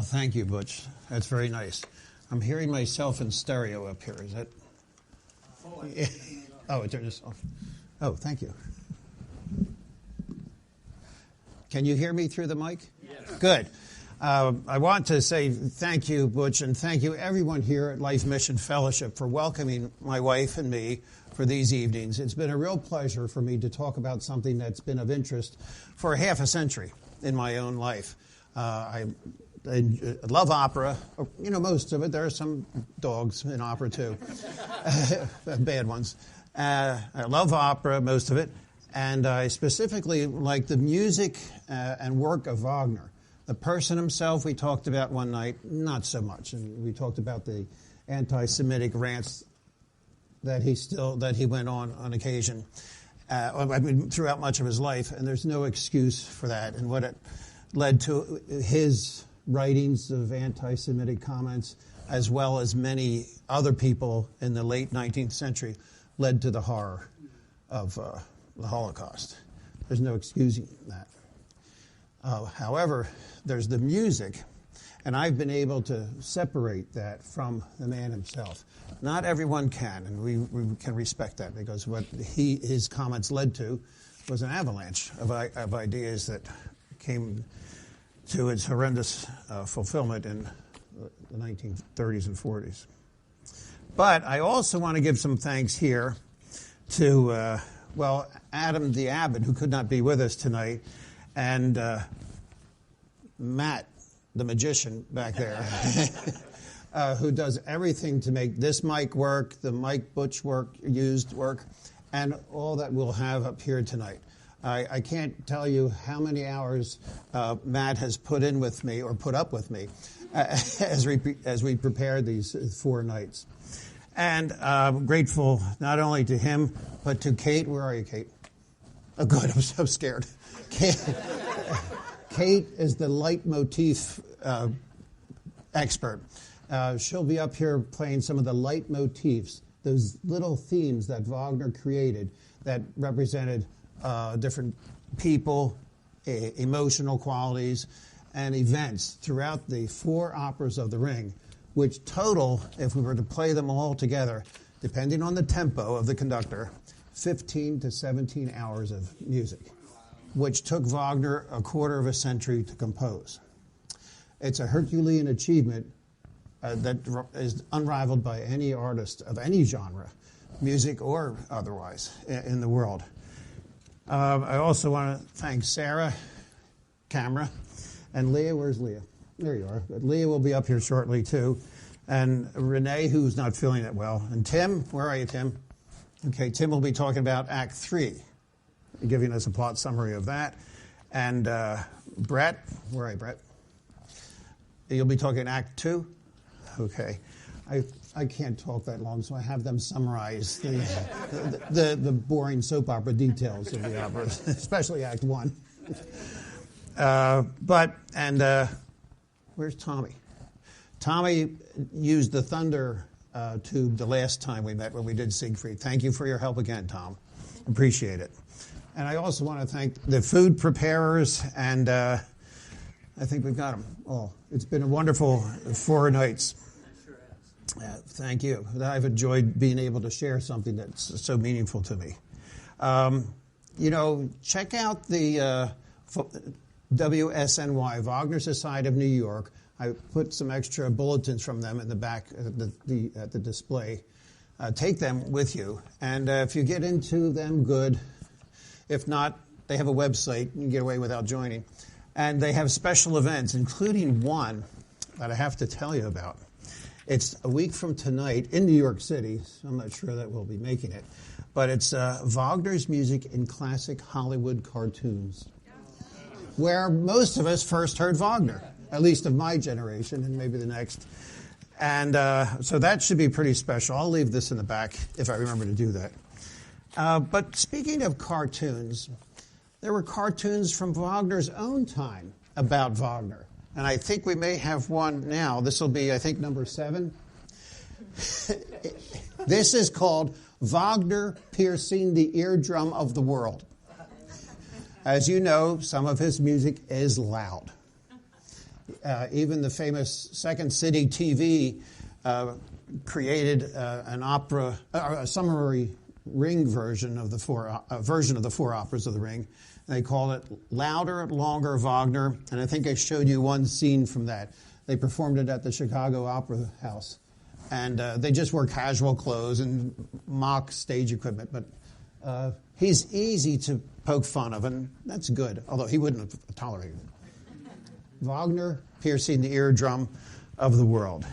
Well, thank you, Butch. That's very nice. I'm hearing myself in stereo up here. Is that? Oh, it turned this off. Oh, thank you. Can you hear me through the mic? Yes. Good. I want to say thank you, Butch, and thank you everyone here at Life Mission Fellowship for welcoming my wife and me for these evenings. It's been a real pleasure for me to talk about something that's been of interest for half a century in my own life. I love opera, most of it. There are some dogs in opera, too, bad ones. I love opera, most of it, and I specifically like the music and work of Wagner. The person himself we talked about one night, not so much, and we talked about the anti-Semitic rants that he went on occasion, throughout much of his life, and there's no excuse for that, and what it led to his writings of anti-Semitic comments, as well as many other people in the late 19th century, led to the horror of the Holocaust. There's no excusing that. However, there's the music, and I've been able to separate that from the man himself. Not everyone can, and we can respect that, because what his comments led to was an avalanche of ideas that came to its horrendous fulfillment in the 1930s and 40s. But I also want to give some thanks here to, Adam the Abbot, who could not be with us tonight, and Matt, the magician back there, who does everything to make this mic work, the mic Butch used work, and all that we'll have up here tonight. I can't tell you how many hours Matt has put up with me as we prepared these 4 nights. And I'm grateful not only to him, but to Kate. Where are you, Kate? Oh, good. I'm so scared. Kate is the leitmotif expert. She'll be up here playing some of the leitmotifs, those little themes that Wagner created that represented different people, emotional qualities, and events throughout the 4 operas of The Ring, which total, if we were to play them all together, depending on the tempo of the conductor, 15 to 17 hours of music, which took Wagner a quarter of a century to compose. It's a Herculean achievement that is unrivaled by any artist of any genre, music or otherwise, in the world. I also want to thank Sarah, camera, and Leah. Where's Leah? There you are. Leah will be up here shortly, too. And Renee, who's not feeling it well. And Tim, where are you, Tim? Okay, Tim will be talking about Act 3, giving us a plot summary of that. And Brett, where are you, Brett? You'll be talking Act 2? Okay. I can't talk that long, so I have them summarize the boring soap opera details of the opera, especially Act 1. Where's Tommy? Tommy used the thunder tube the last time we met when we did Siegfried. Thank you for your help again, Tom. Appreciate it. And I also want to thank the food preparers, and I think we've got them all. It's been a wonderful 4 nights. Thank you. I've enjoyed being able to share something that's so meaningful to me. Check out the WSNY, Wagner Society of New York. I put some extra bulletins from them in the back at the display. Take them with you. And if you get into them, good. If not, they have a website. You can get away without joining. And they have special events, including one that I have to tell you about. It's a week from tonight in New York City, so I'm not sure that we'll be making it. But it's Wagner's Music in Classic Hollywood Cartoons, where most of us first heard Wagner, at least of my generation and maybe the next. And so that should be pretty special. I'll leave this in the back if I remember to do that. But speaking of cartoons, there were cartoons from Wagner's own time about Wagner. And I think we may have one now. This will be, I think, number 7. This is called Wagner Piercing the Eardrum of the World. As you know, some of his music is loud. Even the famous Second City TV created an opera, a summary ring version of the four operas of the Ring. And they call it Louder, Longer Wagner, and I think I showed you one scene from that. They performed it at the Chicago Opera House, and they just wore casual clothes and mock stage equipment, but he's easy to poke fun of, and that's good, although he wouldn't have tolerated it. Wagner piercing the eardrum of the world.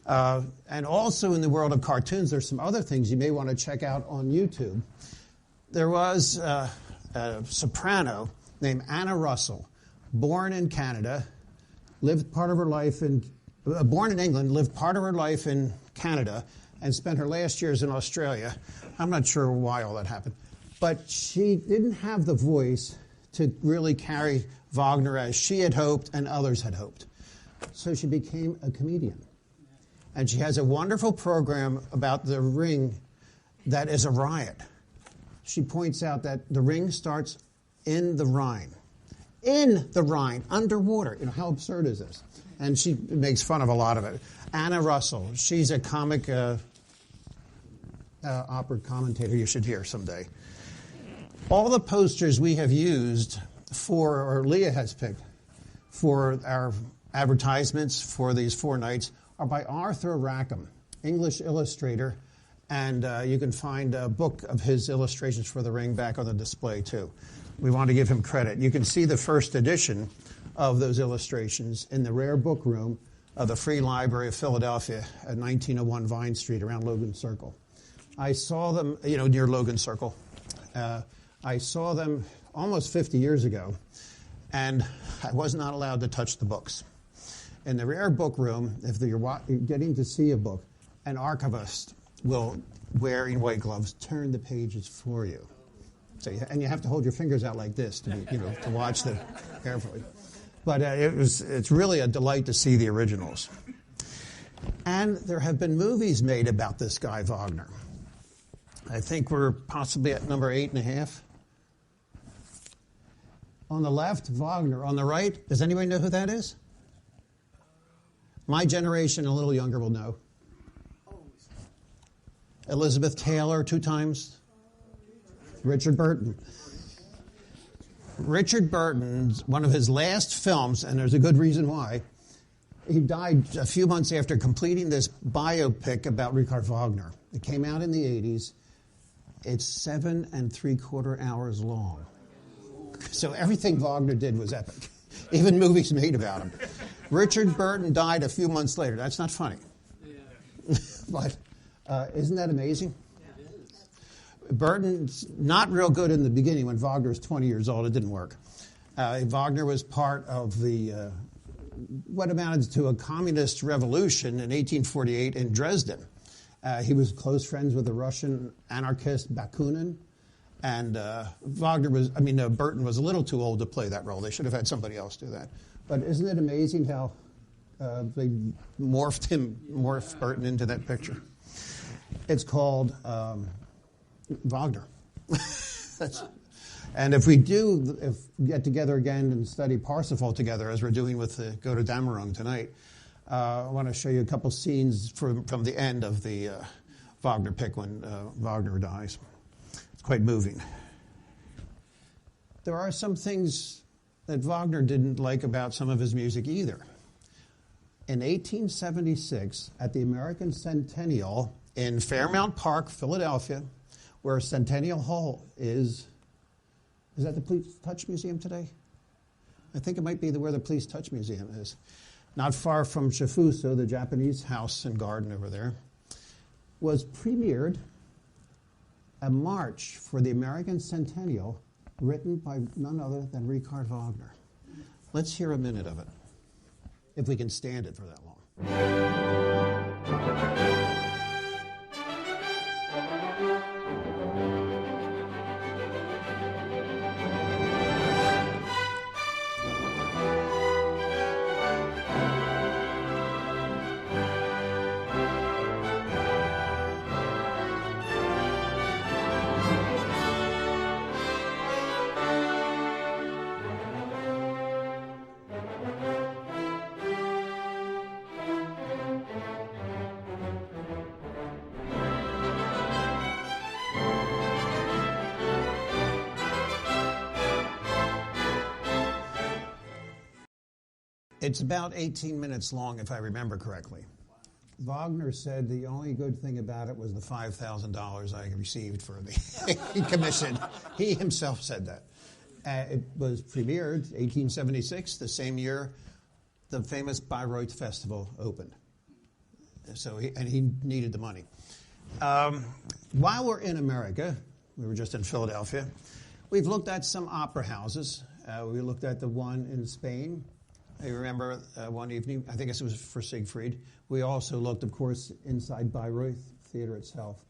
And also in the world of cartoons, there's some other things you may want to check out on YouTube. There was a soprano named Anna Russell, born in Canada, born in England, lived part of her life in Canada, and spent her last years in Australia. I'm not sure why all that happened. But she didn't have the voice to really carry Wagner as she had hoped and others had hoped. So she became a comedian. And she has a wonderful program about the Ring that is a riot. She points out that the Ring starts in the Rhine. In the Rhine, underwater. You know, how absurd is this? And she makes fun of a lot of it. Anna Russell, she's a comic opera commentator you should hear someday. All the posters we have used or Leah has picked for our advertisements for these 4 nights are by Arthur Rackham, English illustrator, and you can find a book of his illustrations for the Ring back on the display, too. We want to give him credit. You can see the first edition of those illustrations in the rare book room of the Free Library of Philadelphia at 1901 Vine Street around Logan Circle. I saw them, near Logan Circle. I saw them almost 50 years ago, and I was not allowed to touch the books. In the rare book room, if you're getting to see a book, an archivist will, wearing white gloves, turn the pages for you. And you have to hold your fingers out like this to watch them carefully. But it's really a delight to see the originals. And there have been movies made about this guy, Wagner. I think we're possibly at number 8.5. On the left, Wagner. On the right, does anybody know who that is? My generation, a little younger, will know. Elizabeth Taylor, 2 times. Richard Burton. Richard Burton's one of his last films, and there's a good reason why. He died a few months after completing this biopic about Richard Wagner. It came out in the 80s. It's 7 3/4 hours long. So everything Wagner did was epic. Even movies made about him. Richard Burton died a few months later. That's not funny. Yeah. But isn't that amazing? Yeah, it is. Burton's not real good in the beginning. When Wagner was 20 years old, it didn't work. Wagner was part of the what amounted to a communist revolution in 1848 in Dresden. He was close friends with the Russian anarchist Bakunin. And Burton was a little too old to play that role. They should have had somebody else do that. But isn't it amazing how they morphed Burton into that picture? It's called Wagner. And if we get together again and study Parsifal together, as we're doing with the Gotterdammerung tonight, I want to show you a couple scenes from the end of the Wagner pick when Wagner dies. Quite moving. There are some things that Wagner didn't like about some of his music either. In 1876, at the American Centennial in Fairmount Park, Philadelphia, where Centennial Hall is that the Please Touch Museum today? I think it might be where the Please Touch Museum is. Not far from Shifuso, the Japanese house and garden over there, was premiered a march for the American Centennial written by none other than Richard Wagner. Let's hear a minute of it, if we can stand it for that long. It's about 18 minutes long, if I remember correctly. Wagner said the only good thing about it was the $5,000 I received for the commission. He himself said that. It was premiered 1876, the same year the famous Bayreuth Festival opened. So he needed the money. While we're in America, we were just in Philadelphia, we've looked at some opera houses. We looked at the one in Spain. I remember one evening, I think it was for Siegfried. We also looked, of course, inside Bayreuth Theater itself.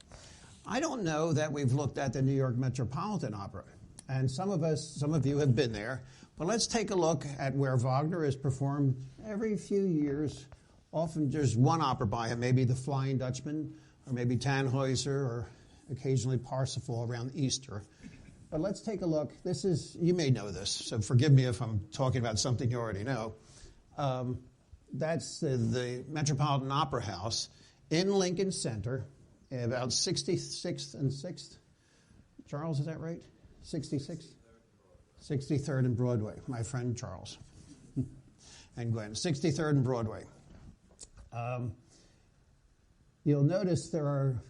I don't know that we've looked at the New York Metropolitan Opera. And some of you have been there. But let's take a look at where Wagner is performed every few years. Often there's one opera by him, maybe The Flying Dutchman, or maybe Tannhäuser, or occasionally Parsifal around Easter. But let's take a look. This is, you may know this, so forgive me if I'm talking about something you already know. That's the Metropolitan Opera House in Lincoln Center, about 66th and 6th. Charles, is that right? 66th? 63rd and Broadway, my friend Charles. And Gwen, 63rd and Broadway. You'll notice there are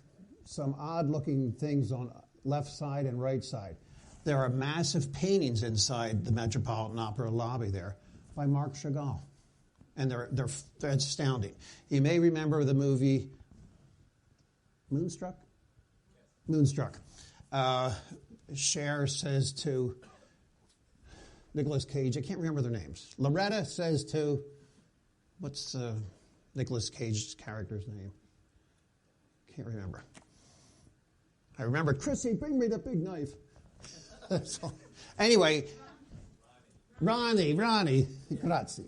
some odd-looking things on left side and right side. There are massive paintings inside the Metropolitan Opera lobby there by Marc Chagall. And they're astounding. You may remember the movie Moonstruck? Yes. Moonstruck. Cher says to Nicolas Cage, I can't remember their names. Loretta says to, what's Nicolas Cage's character's name? Can't remember. I remember, Chrissy, bring me the big knife. So, anyway, Ronnie, grazie.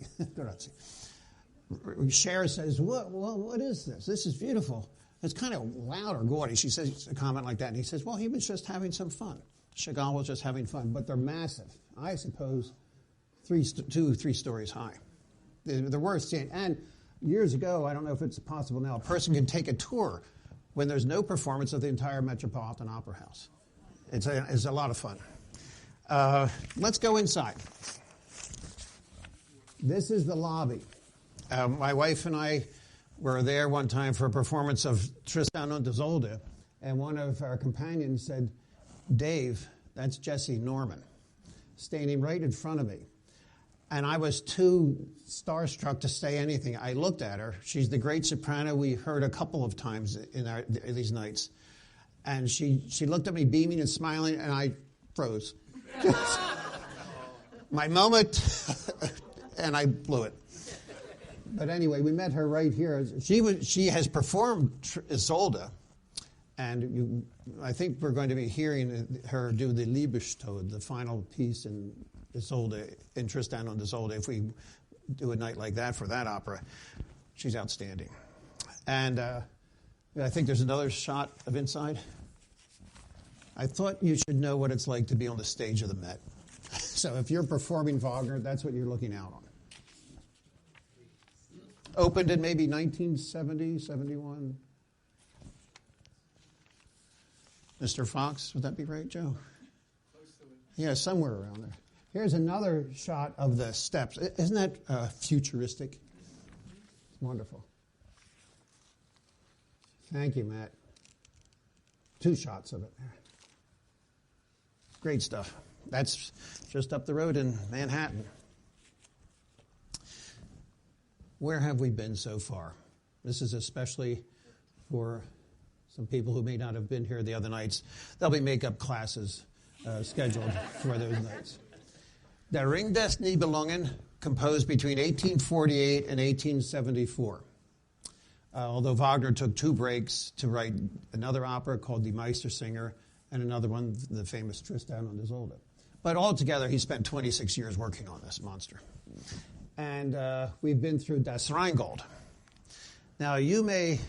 Cher says, what is this? This is beautiful. It's kind of loud or gaudy. She says a comment like that, and he says, well, he was just having some fun. Chagall was just having fun, but they're massive. I suppose 3 stories high. They're worth seeing. And years ago, I don't know if it's possible now, a person can take a tour when there's no performance of the entire Metropolitan Opera House. It's a lot of fun. Let's go inside. This is the lobby. My wife and I were there one time for a performance of Tristan und Isolde, and one of our companions said, Dave, that's Jessie Norman, standing right in front of me. And I was too starstruck to say anything. I looked at her. She's the great soprano we heard a couple of times in these nights. And she looked at me beaming and smiling, and I froze. My moment, and I blew it. But anyway, we met her right here. She has performed Isolde, and I think we're going to be hearing her do the Liebestod, the final piece in Isolde, in Tristan und Isolde. If we do a night like that for that opera, she's outstanding. And I think there's another shot of inside. I thought you should know what it's like to be on the stage of the Met. So if you're performing Wagner, that's what you're looking out on. Opened in maybe 1970, 71. Mr. Fox, would that be right, Joe? Close to it. Yeah, somewhere around there. Here's another shot of the steps. Isn't that futuristic? It's wonderful. Thank you, Matt. 2 shots of it. Great stuff. That's just up the road in Manhattan. Where have we been so far? This is especially for some people who may not have been here the other nights. There'll be makeup classes scheduled for those nights. Der Ring des Nibelungen, composed between 1848 and 1874. Although Wagner took 2 breaks to write another opera called Die Meistersinger and another one, the famous Tristan und Isolde. But altogether, he spent 26 years working on this monster. And we've been through Das Rheingold. Now, you may...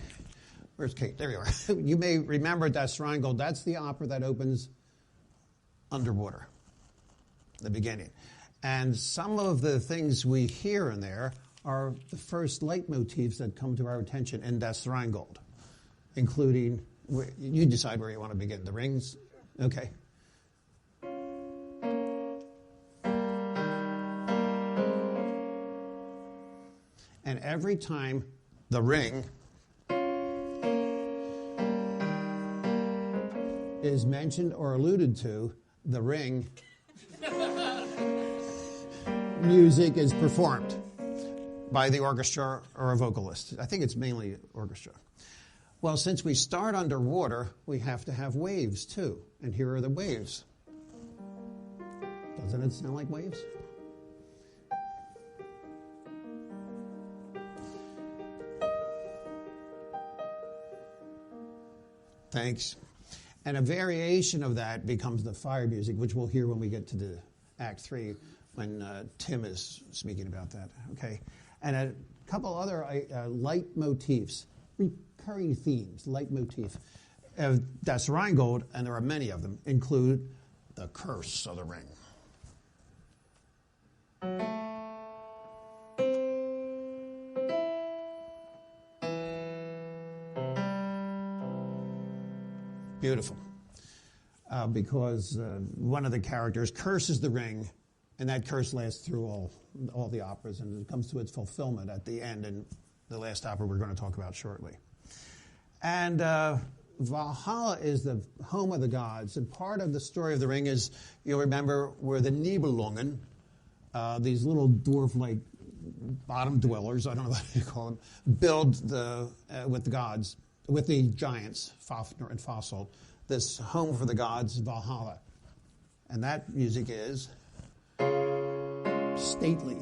Where's Kate? There you are. You may remember Das Rheingold. That's the opera that opens underwater, the beginning. And some of the things we hear in there are the first leitmotifs that come to our attention in Das Rheingold, including... You decide where you want to begin. The rings? Okay. And every time the ring is mentioned or alluded to, the ring music is performed by the orchestra or a vocalist. I think it's mainly orchestra. Well, since we start underwater, we have to have waves too. And here are the waves. Doesn't it sound like waves? Thanks. And a variation of that becomes the fire music, which we'll hear when we get to the Act 3, when Tim is speaking about that. Okay. And a couple other light motifs, recurring themes, light motif of Das Rheingold, and there are many of them, include the curse of the ring. Beautiful. Because one of the characters curses the ring, and that curse lasts through all the operas, and it comes to its fulfillment at the end in the last opera we're going to talk about shortly. And Valhalla is the home of the gods, and part of the story of the ring is, you'll remember, where the Nibelungen, these little dwarf-like bottom dwellers, I don't know what you call them, build with the gods, with the giants, Fafnir and Fasold, this home for the gods, Valhalla. And that music is stately.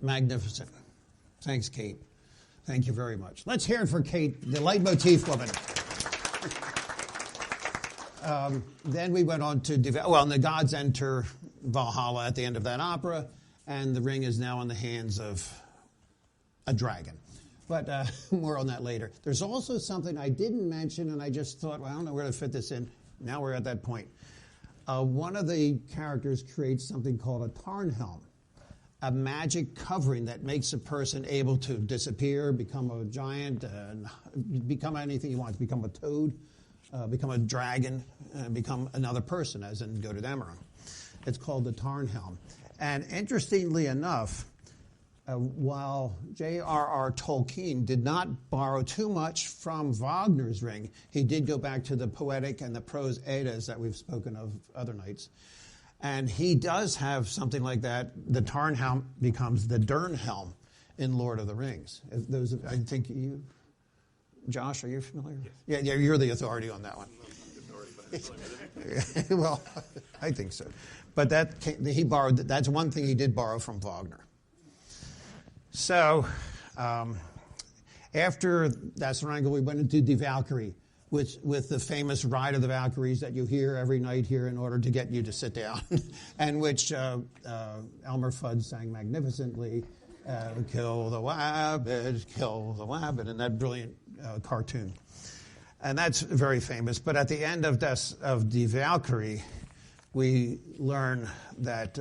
Magnificent. Thanks, Kate. Thank you very much. Let's hear it for Kate, the leitmotif woman. Then we went on to and the gods enter Valhalla at the end of that opera, and the ring is now in the hands of a dragon. But more on that later. There's also something I didn't mention, and I just thought, well, I don't know where to fit this in. Now we're at that point. One of the characters creates something called a Tarnhelm, a magic covering that makes a person able to disappear, become a giant, become anything you want, become a toad, become a dragon, become another person, as in Gotterdammerung. It's called the Tarnhelm. And interestingly enough, while J.R.R. Tolkien did not borrow too much from Wagner's ring, he did go back to the poetic and the prose Eddas that we've spoken of other nights. And he does have something like that. The Tarnhelm becomes the Durnhelm in Lord of the Rings. I think you, Josh, are you familiar? Yes. Yeah, you're the authority on that one. Well, I think so. But that's one thing he did borrow from Wagner. So, after Das Rheingold, we went into Die Valkyrie, with the famous Ride of the Valkyries that you hear every night here in order to get you to sit down, and which Elmer Fudd sang magnificently, kill the wabbit, in that brilliant cartoon. And that's very famous. But at the end of Die Valkyrie, we learn that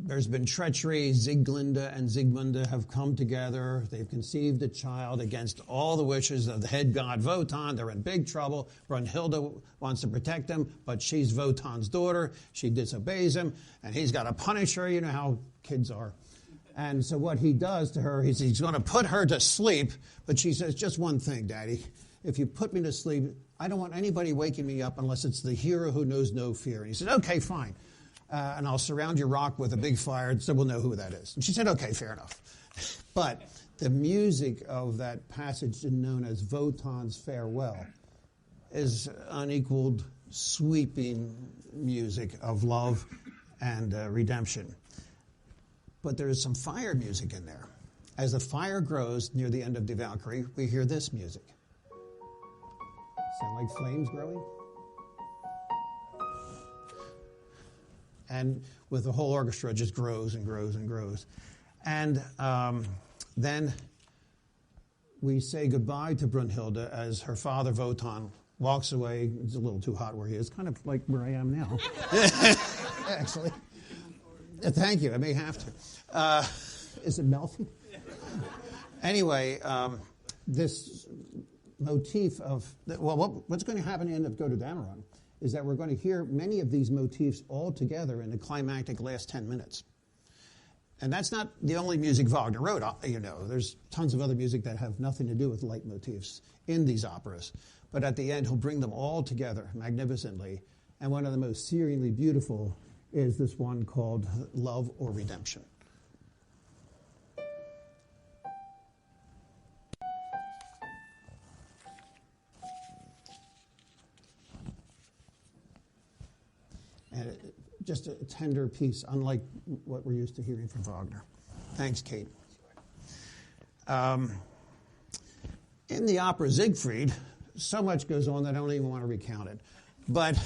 there's been treachery. Sieglinde and Siegmunda have come together. They've conceived a child against all the wishes of the head god Wotan. They're in big trouble. Brunhilde wants to protect him, but she's Wotan's daughter. She disobeys him, and he's got to punish her. You know how kids are. And so what he does to her, he's going to put her to sleep, but she says, just one thing, Daddy. If you put me to sleep, I don't want anybody waking me up unless it's the hero who knows no fear. And he said, okay, fine. And I'll surround your rock with a big fire so we'll know who that is. And she said, okay, fair enough. But the music of that passage known as Wotan's Farewell is unequaled, sweeping music of love and redemption. But there is some fire music in there. As the fire grows near the end of Die Valkyrie, we hear this music. Sound like flames growing? And with the whole orchestra, it just grows and grows and grows. And then we say goodbye to Brunhilde as her father, Wotan, walks away. It's a little too hot where he is, kind of like where I am now, actually. Thank you, I may have to. Is it melting? Anyway, this motif of, what's going to happen at the end of Gotterdammerung is that we're going to hear many of these motifs all together in the climactic last 10 minutes. And that's not the only music Wagner wrote, There's tons of other music that have nothing to do with leitmotifs in these operas. But at the end, he'll bring them all together magnificently. And one of the most searingly beautiful is this one called Love or Redemption. And just a tender piece, unlike what we're used to hearing from Wagner. Thanks, Kate. In the opera Siegfried, so much goes on that I don't even want to recount it. But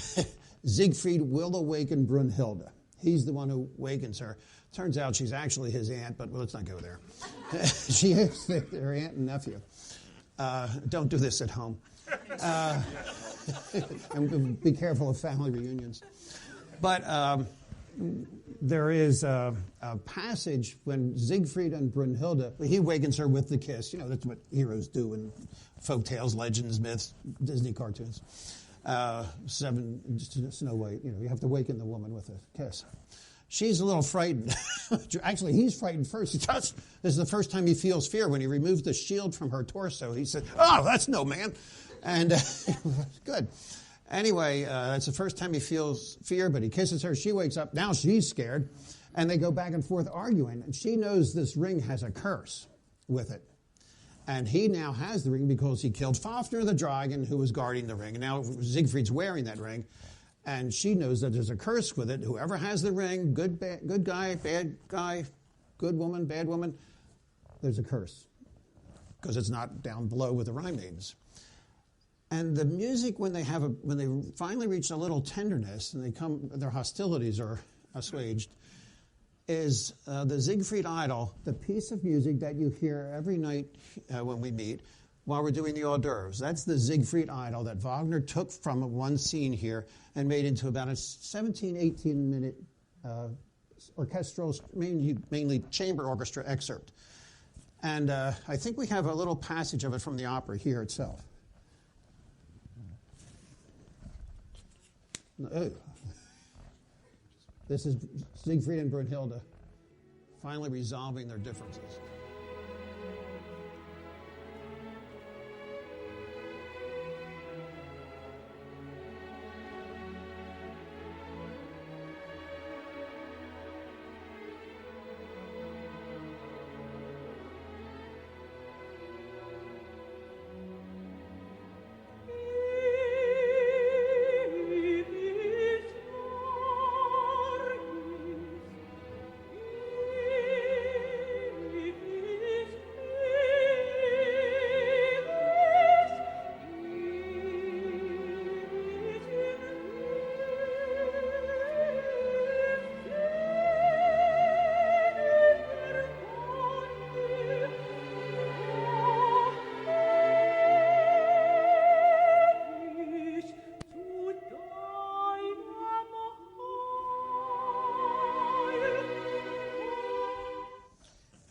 Siegfried will awaken Brunhilde. He's the one who awakens her. Turns out she's actually his aunt, but let's not go there. She is their aunt and nephew. Don't do this at home. And be careful of family reunions. But there is a passage when Siegfried and Brunhilde, he awakens her with the kiss. That's what heroes do in folk tales, legends, myths, Disney cartoons. Snow White, you have to waken the woman with a kiss. She's a little frightened. Actually, he's frightened first. This is the first time he feels fear. When he removes the shield from her torso, he said, "Oh, that's no man." And good. Anyway, that's the first time he feels fear, but he kisses her. She wakes up. Now she's scared. And they go back and forth arguing. And she knows this ring has a curse with it. And he now has the ring because he killed Fafnir the dragon who was guarding the ring. And now Siegfried's wearing that ring. And she knows that there's a curse with it. Whoever has the ring, good guy, bad guy, good woman, bad woman, there's a curse. Because it's not down below with the Rhine maidens. And the music, when they finally reach a little tenderness and their hostilities are assuaged, is the Siegfried Idyll, the piece of music that you hear every night when we meet while we're doing the hors d'oeuvres. That's the Siegfried Idyll that Wagner took from one scene here and made into about a 17, 18-minute orchestral, mainly chamber orchestra excerpt. And I think we have a little passage of it from the opera here itself. This is Siegfried and Brunhilde finally resolving their differences.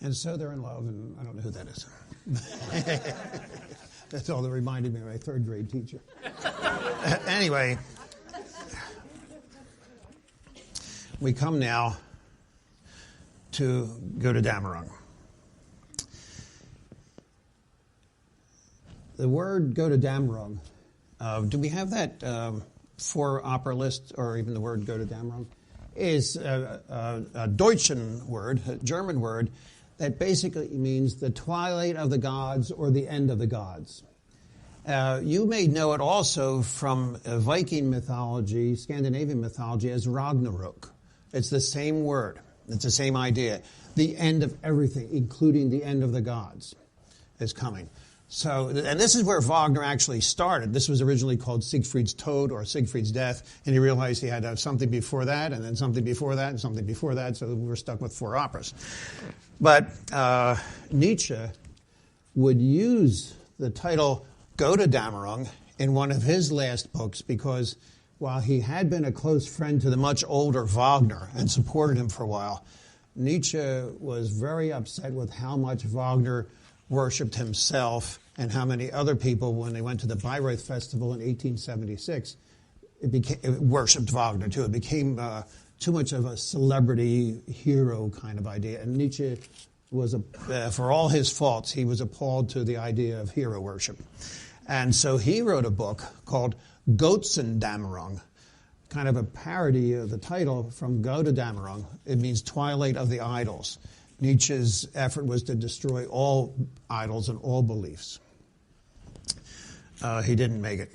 And so they're in love, and I don't know who that is. That's all that reminded me of my third grade teacher. Anyway, we come now to Gotterdammerung. The word Gotterdammerung, do we have that for opera list, or even the word Gotterdammerung? Is a Deutschen word, a German word, that basically means the twilight of the gods or the end of the gods. You may know it also from Viking mythology, Scandinavian mythology, as Ragnarok. It's the same word. It's the same idea. The end of everything, including the end of the gods, is coming. So, and this is where Wagner actually started. This was originally called Siegfried's Tod or Siegfried's Death, and he realized he had to have something before that, and then something before that, and something before that, so we were stuck with 4 operas. But Nietzsche would use the title Gotterdammerung in one of his last books because while he had been a close friend to the much older Wagner and supported him for a while, Nietzsche was very upset with how much Wagner worshipped himself and how many other people, when they went to the Bayreuth Festival in 1876, it worshipped Wagner too. It became too much of a celebrity hero kind of idea. And Nietzsche was, for all his faults, he was appalled to the idea of hero worship. And so he wrote a book called Gotterdammerung, kind of a parody of the title from Gotterdammerung. It means Twilight of the Idols. Nietzsche's effort was to destroy all idols and all beliefs. He didn't make it.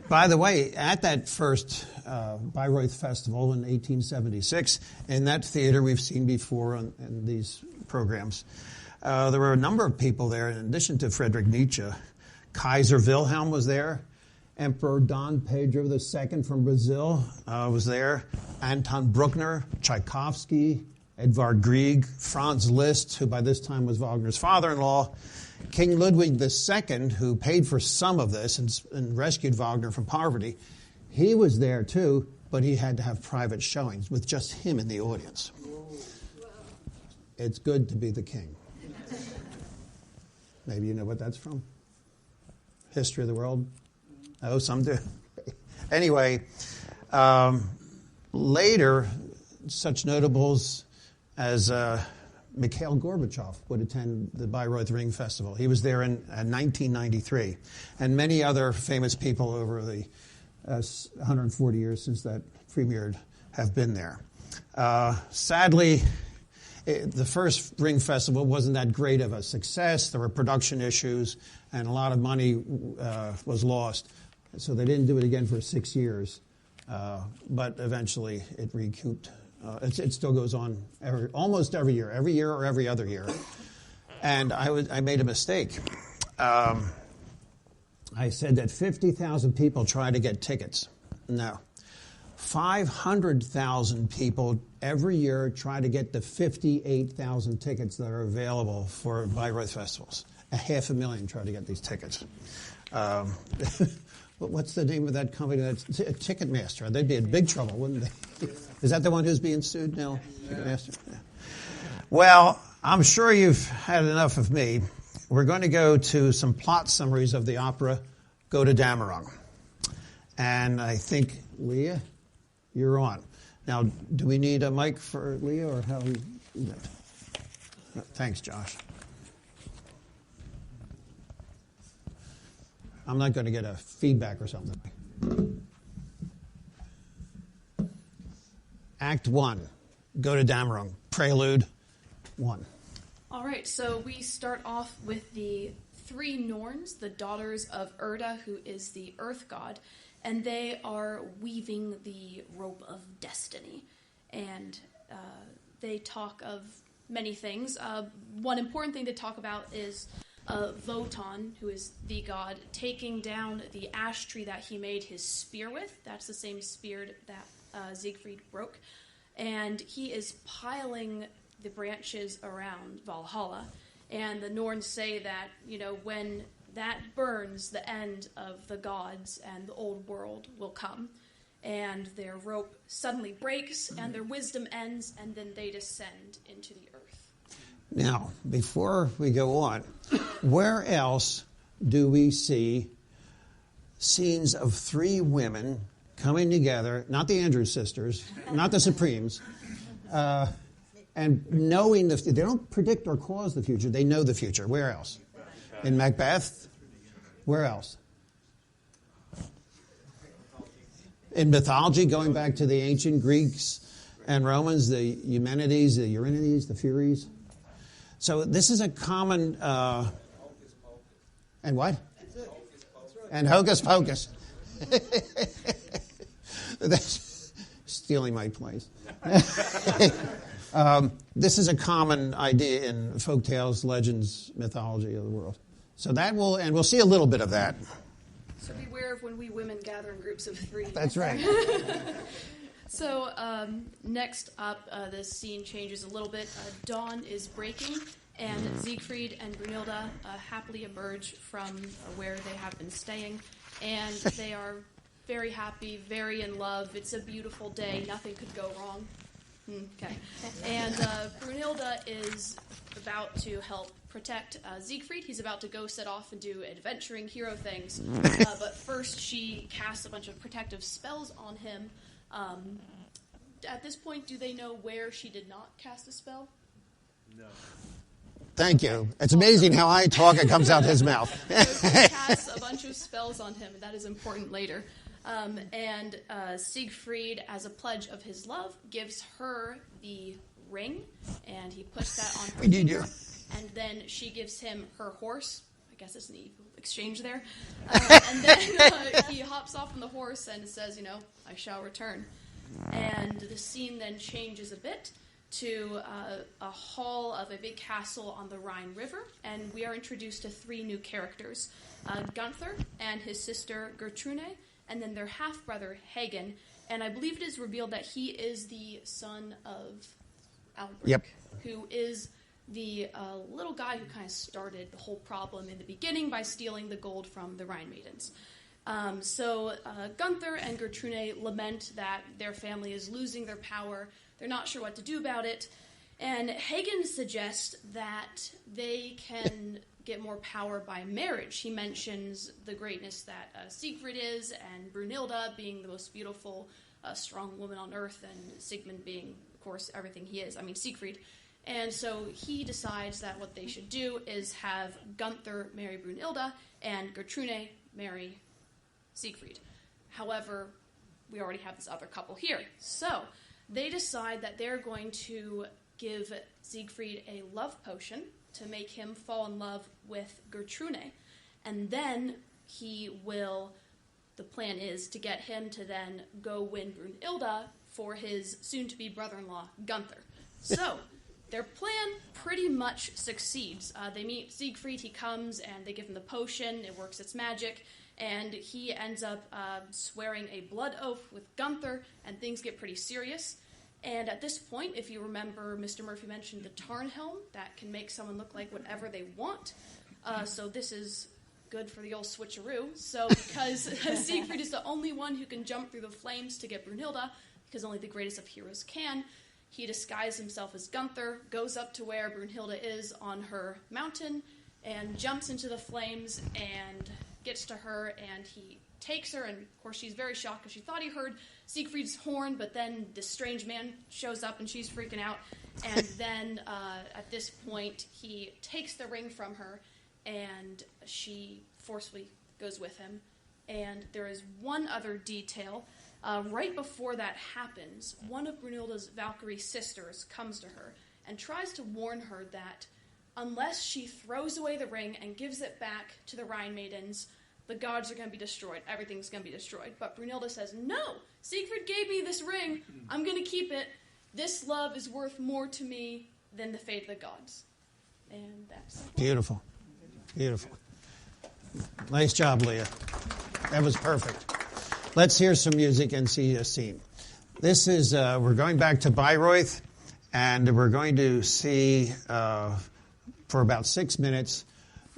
By the way, at that first Bayreuth Festival in 1876, in that theater we've seen before in these programs, there were a number of people there. In addition to Friedrich Nietzsche, Kaiser Wilhelm was there. Emperor Dom Pedro II from Brazil was there. Anton Bruckner, Tchaikovsky, Edvard Grieg, Franz Liszt, who by this time was Wagner's father-in-law, King Ludwig II, who paid for some of this and rescued Wagner from poverty. He was there too, but he had to have private showings with just him in the audience. It's good to be the king. Maybe you know what that's from? History of the world? Oh, some do. Anyway, later, such notables as Mikhail Gorbachev would attend the Bayreuth Ring Festival. He was there in 1993. And many other famous people over the 140 years since that premiered have been there. Sadly, the first Ring Festival wasn't that great of a success. There were production issues, and a lot of money was lost. So they didn't do it again for 6 years. But eventually it recouped. It still goes on almost every year or every other year. And I made a mistake. I said that 50,000 people try to get tickets. No. 500,000 people every year try to get the 58,000 tickets that are available for Bayreuth festivals. 500,000 try to get these tickets. What's the name of that company? That's Ticketmaster. They'd be in big trouble, wouldn't they? Is that the one who's being sued now? Ticketmaster? Yeah. Well, I'm sure you've had enough of me. We're going to go to some plot summaries of the opera Gotterdammerung. And I think, Leah, you're on. Now, do we need a mic for Leah, or how? Thanks, Josh. I'm not going to get a feedback or something. Act 1, Gotterdammerung, Prelude 1. All right, so we start off with the three Norns, the daughters of Erda, who is the earth god, and they are weaving the rope of destiny. And they talk of many things. One important thing to talk about is Wotan, who is the god, taking down the ash tree that he made his spear with. That's the same spear that Siegfried broke. And he is piling the branches around Valhalla. And the Norns say that, when that burns, the end of the gods and the old world will come. And their rope suddenly breaks, and their wisdom ends, and then they descend into the earth. Now, before we go on, where else do we see scenes of three women coming together, not the Andrews sisters, not the Supremes, and knowing they don't predict or cause the future, they know the future. Where else? In Macbeth? Where else? In mythology, going back to the ancient Greeks and Romans, the Eumenides, the Eurinides, the Furies. So this is a common, and what? And hocus pocus. That's stealing my place. This is a common idea in folk tales, legends, mythology of the world. So that and we'll see a little bit of that. So beware of when we women gather in groups of three. That's right. So next up, the scene changes a little bit. Dawn is breaking, and Siegfried and Brunhilde happily emerge from where they have been staying, and they are very happy, very in love. It's a beautiful day. Nothing could go wrong. Okay. And Brunhilde is about to help protect Siegfried. He's about to go set off and do adventuring hero things. But first, she casts a bunch of protective spells on him. At this point, do they know where she did not cast a spell? No. Thank you. It's amazing how I talk, it comes out his mouth. So she casts a bunch of spells on him, and that is important later. And Siegfried, as a pledge of his love, gives her the ring, and he puts that on her finger. And then she gives him her horse. I guess it's an equal exchange there. And then he hops off on the horse and says, I shall return. And the scene then changes a bit to a hall of a big castle on the Rhine River, and we are introduced to 3 new characters, Gunther and his sister Gertrude, and then their half-brother Hagen, and I believe it is revealed that he is the son of Albric, who is the little guy who kind of started the whole problem in the beginning by stealing the gold from the Rhine Maidens. So Gunther and Gertrude lament that their family is losing their power. They're not sure what to do about it. And Hagen suggests that they can get more power by marriage. He mentions the greatness that Siegfried is, and Brunhilde being the most beautiful, strong woman on earth, and Sigmund being, of course, everything he is. Siegfried. And so he decides that what they should do is have Gunther marry Brunhilde and Gertrude marry Siegfried. However, we already have this other couple here. So they decide that they're going to give Siegfried a love potion to make him fall in love with Gertrude. And then the plan is to get him to then go win Brunhilde for his soon-to-be brother-in-law, Gunther. So their plan pretty much succeeds. They meet Siegfried, he comes, and they give him the potion, it works its magic, and he ends up swearing a blood oath with Gunther, and things get pretty serious. And at this point, if you remember, Mr. Murphy mentioned the Tarnhelm, that can make someone look like whatever they want. So this is good for the old switcheroo. So because Siegfried is the only one who can jump through the flames to get Brunhilde, because only the greatest of heroes can, he disguises himself as Gunther, goes up to where Brunhilde is on her mountain, and jumps into the flames and gets to her, and he takes her, and of course she's very shocked because she thought he heard Siegfried's horn, but then this strange man shows up and she's freaking out, and then at this point he takes the ring from her and she forcefully goes with him. And there is one other detail. Right before that happens, one of Brunhilde's Valkyrie sisters comes to her and tries to warn her that unless she throws away the ring and gives it back to the Rhine Maidens, the gods are going to be destroyed. Everything's going to be destroyed. But Brunhilde says, no, Siegfried gave me this ring. I'm going to keep it. This love is worth more to me than the fate of the gods. And that's beautiful. Beautiful. Nice job, Leah. That was perfect. Let's hear some music and see a scene. This is, we're going back to Bayreuth, and we're going to see, for about 6 minutes,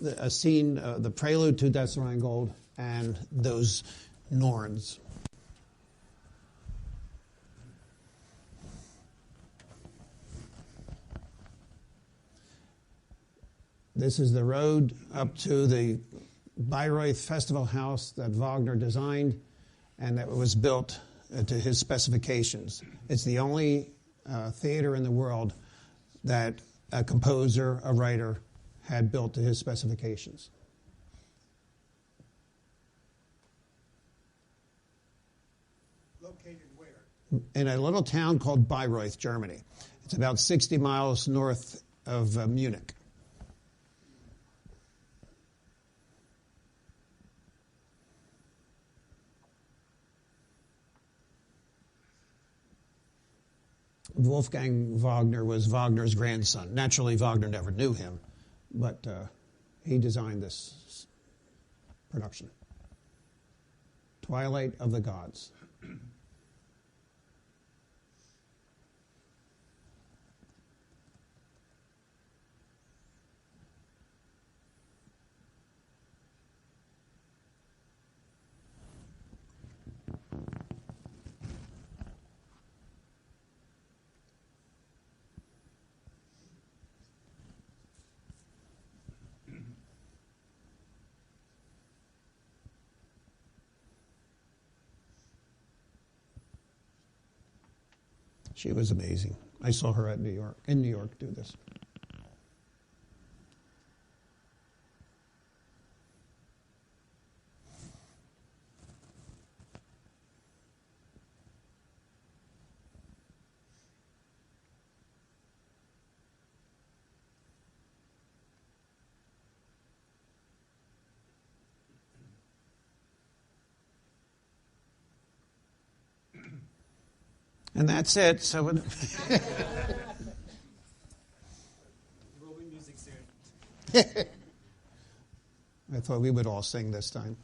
a scene, the prelude to Das Rheingold, and those Norns. This is the road up to the Bayreuth Festival House that Wagner designed and that was built to his specifications. It's the only theater in the world that a composer, a writer, had built to his specifications. Located where? In a little town called Bayreuth, Germany. It's about 60 miles north of Munich. Wolfgang Wagner was Wagner's grandson. Naturally, Wagner never knew him, but he designed this production. Twilight of the Gods. She was amazing. I saw her in New York do this. And that's it. So We'll be music soon. I thought we would all sing this time.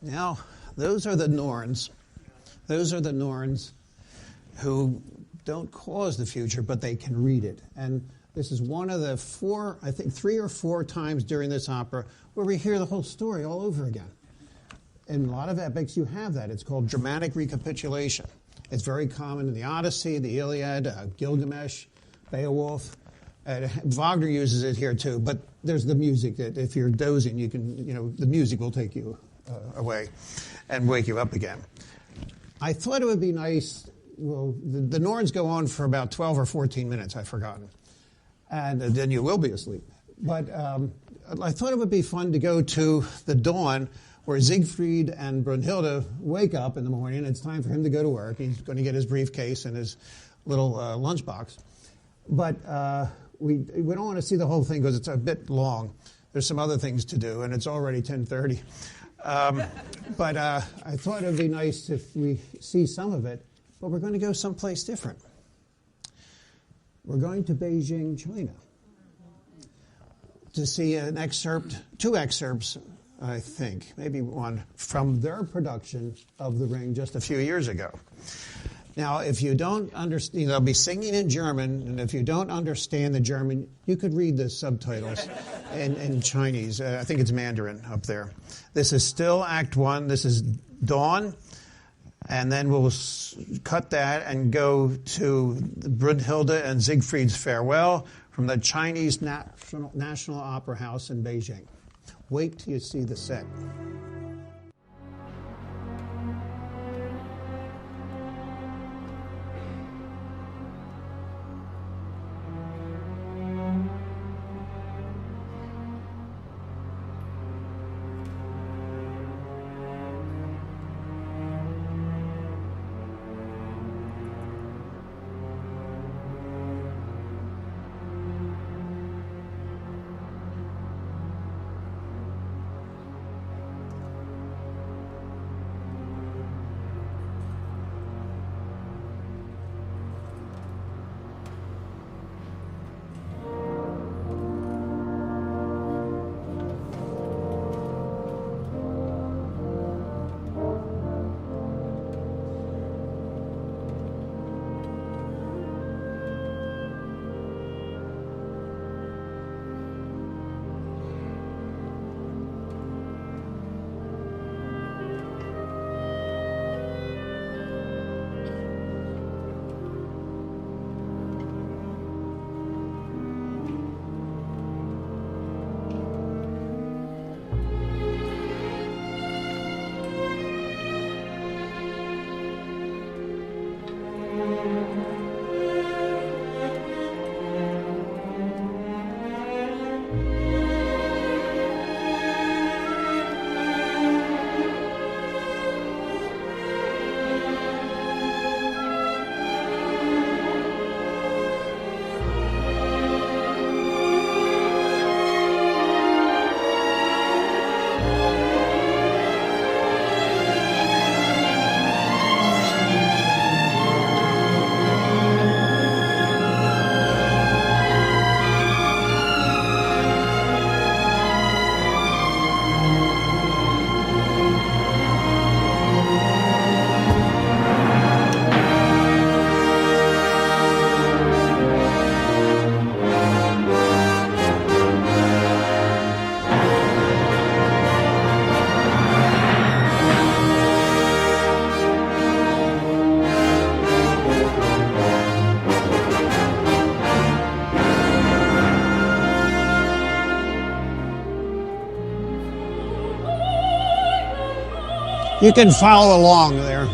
Now, those are the Norns. Those are the Norns who don't cause the future, but they can read it. And this is one of the four, I think 3 or 4 times during this opera where we hear the whole story all over again. In a lot of epics, you have that. It's called dramatic recapitulation. It's very common in the Odyssey, the Iliad, Gilgamesh, Beowulf. Wagner uses it here too, but there's the music that if you're dozing, you can, the music will take you away and wake you up again. I thought it would be nice the Norns go on for about 12 or 14 minutes, I've forgotten. And then you will be asleep. But I thought it would be fun to go to the dawn where Siegfried and Brunhilde wake up in the morning. It's time for him to go to work. He's going to get his briefcase and his little lunchbox. But we don't want to see the whole thing because it's a bit long. There's some other things to do, and it's already 10:30. But I thought it would be nice if we see some of it. But we're going to go someplace different. We're going to Beijing, China, to see two excerpts, I think, maybe one, from their production of The Ring just a few years ago. Now, if you don't understand, they'll be singing in German, and if you don't understand the German, you could read the subtitles in Chinese. I think it's Mandarin up there. This is still Act 1. This is Dawn, and then we'll cut that and go to Brunhilde and Siegfried's Farewell from the Chinese National Opera House in Beijing. Wait till you see the set. You can follow along there.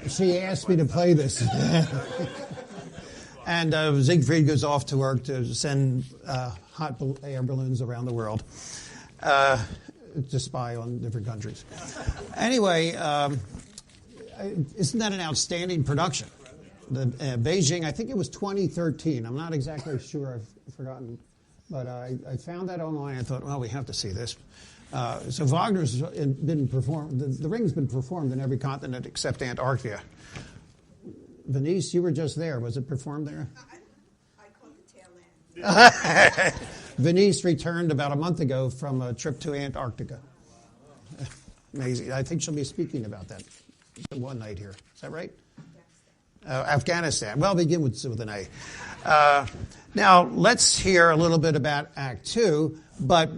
She asked me to play this. And Siegfried goes off to work to send hot air balloons around the world to spy on different countries. Anyway, isn't that an outstanding production? The Beijing, I think it was 2013. I'm not exactly sure. I've forgotten. But I found that online. I thought, well, we have to see this. So Wagner's been performed. The Ring's been performed in every continent except Antarctica. Venice, you were just there. Was it performed there? I caught the tail end. Venice returned about a month ago from a trip to Antarctica. Amazing. I think she'll be speaking about that one night here. Is that right? Afghanistan. Well, begin with an A. Now, let's hear a little bit about Act 2. But,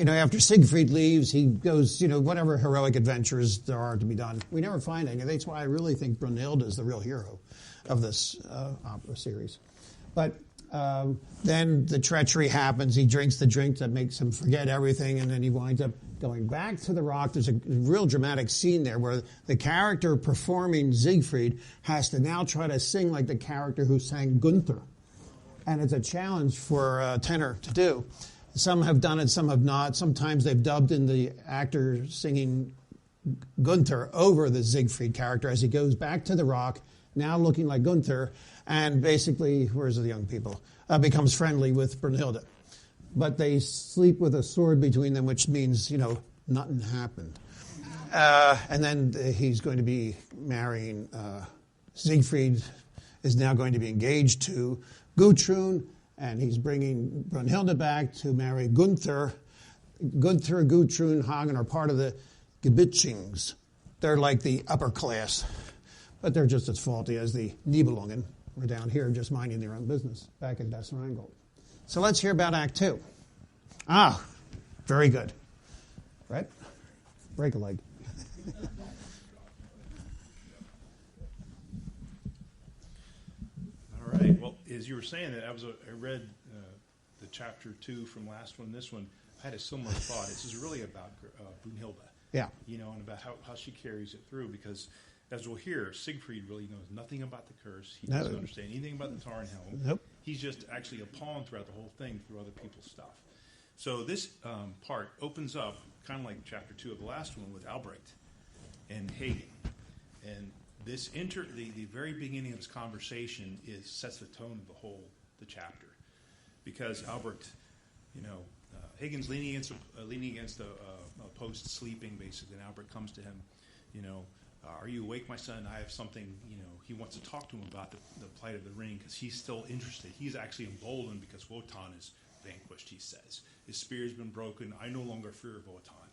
after Siegfried leaves, he goes, whatever heroic adventures there are to be done. We never find any. That's why I really think Brunhilde is the real hero of this opera series. But then the treachery happens. He drinks the drink that makes him forget everything, and then he winds up going back to the rock. There's a real dramatic scene there where the character performing Siegfried has to now try to sing like the character who sang Gunther. And it's a challenge for a tenor to do. Some have done it, some have not. Sometimes they've dubbed in the actor singing Gunther over the Siegfried character as he goes back to the rock, now looking like Gunther, and basically, where's the young people, becomes friendly with Brunhilde. But they sleep with a sword between them, which means, nothing happened. And then he's going to be marrying, Siegfried is now going to be engaged to Gudrun, and he's bringing Brunhilde back to marry Gunther. Gunther, Gudrun, Hagen are part of the Gebietchings. They're like the upper class, but they're just as faulty as the Nibelungen. We're down here just minding their own business back in Das Rheingold. So let's hear about Act 2. Very good. Right? Break a leg. All right. Well, as you were saying that, I read the chapter 2 from last one. This one, I had a similar thought. This is really about Brunhilde. Yeah. And about how she carries it through, because as we'll hear, Siegfried really knows nothing about the curse. He doesn't understand anything about the Tarnhelm. Nope. He's just actually a pawn throughout the whole thing through other people's stuff. So this part opens up kind of like chapter 2 of the last one with Albrecht and Hagen. And this the very beginning of this conversation sets the tone of the chapter, because Albrecht, Hagen's leaning against a post, sleeping basically, and Albrecht comes to him, are you awake, my son? I have something. He wants to talk to him about the plight of the ring, because he's still interested. He's actually emboldened because Wotan is vanquished. He says his spear has been broken. I no longer fear Wotan,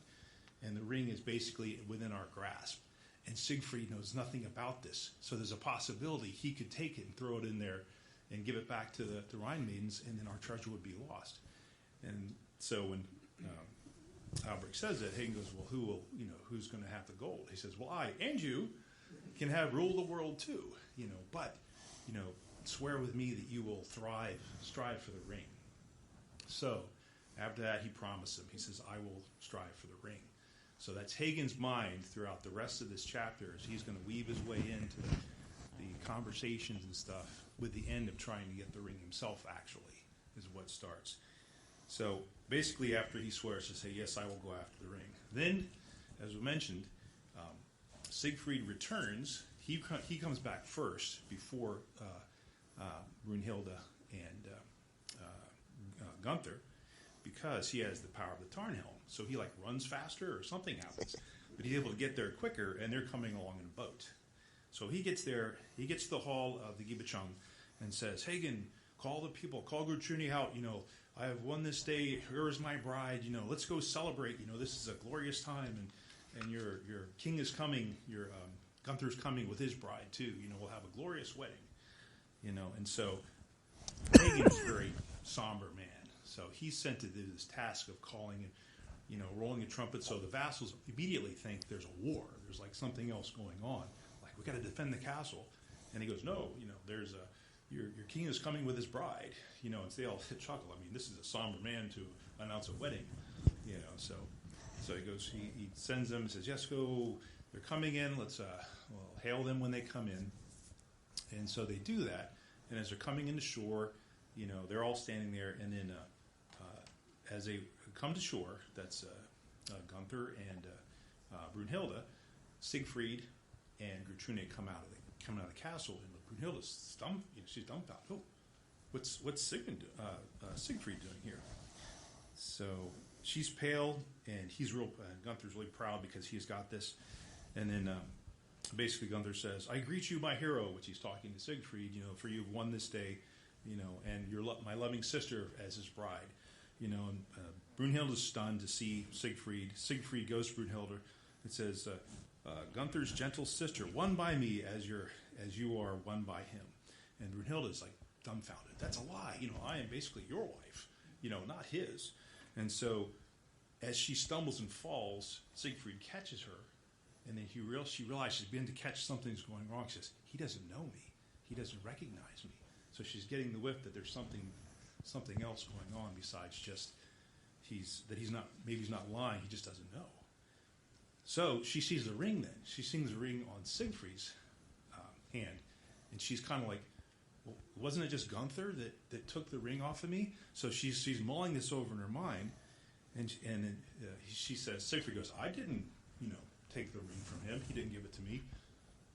and the ring is basically within our grasp. And Siegfried knows nothing about this. So there's a possibility he could take it and throw it in there and give it back to the Rhine maidens, and then our treasure would be lost. And so when Albrecht says that, Hagen goes, well, who's going to have the gold? He says, well, I and you can rule the world too, but, swear with me that you will strive for the ring. So after that, he promised him. He says, I will strive for the ring. So that's Hagen's mind throughout the rest of this chapter, as he's going to weave his way into the conversations and stuff, with the end of trying to get the ring himself, actually, is what starts. So basically, after he swears to say, yes, I will go after the ring. Then, as we mentioned, Siegfried returns. He comes back first before Brunhilde and Gunther, because he has the power of the Tarnhelm. So he runs faster or something happens. But he's able to get there quicker, and they're coming along in a boat. So he gets there, he gets to the hall of the Giebelchung and says, Hagen, call the people, call Gudrun out, I have won this day, here is my bride, let's go celebrate, this is a glorious time, and your king is coming, your Gunther's coming with his bride too, we'll have a glorious wedding, and so Hagen's a very somber man. So he's sent to do this task of calling and, rolling a trumpet, so the vassals immediately think there's a war. There's something else going on. We got to defend the castle. And he goes, no, there's your king is coming with his bride. And they all chuckle. I mean, this is a somber man to announce a wedding. So he goes, he sends them and says, yes, go. they're coming in. Let's hail them when they come in. And so they do that. And as they're coming into shore, they're all standing there. And then as they come to shore, that's Gunther and Brunhilde, Siegfried and Gertrude come out of the castle, and Brunhilde's she's dumbfounded. Oh, what's Siegfried doing here? So she's pale, and Gunther's really proud because he's got this. And then basically Gunther says, "I greet you, my hero," which he's talking to Siegfried. For you've won this day, and you're my loving sister as his bride. And Brunhilde is stunned to see Siegfried. Siegfried goes to Brunhilde and says, "Gunther's gentle sister, won by me as you are won by him." And Brunhilde is like dumbfounded. That's a lie. I am basically your wife, not his. And so as she stumbles and falls, Siegfried catches her. And then she realizes she's beginning to catch something's going wrong. She says, "He doesn't know me. He doesn't recognize me." So she's getting the whiff that there's something else going on besides just he's not lying. He just doesn't know. So she sees the ring then. She sees the ring on Siegfried's hand. And she's kind of like, well, wasn't it just Gunther that took the ring off of me? So she's mulling this over in her mind. And then she says, Siegfried goes, "I didn't, take the ring from him. He didn't give it to me."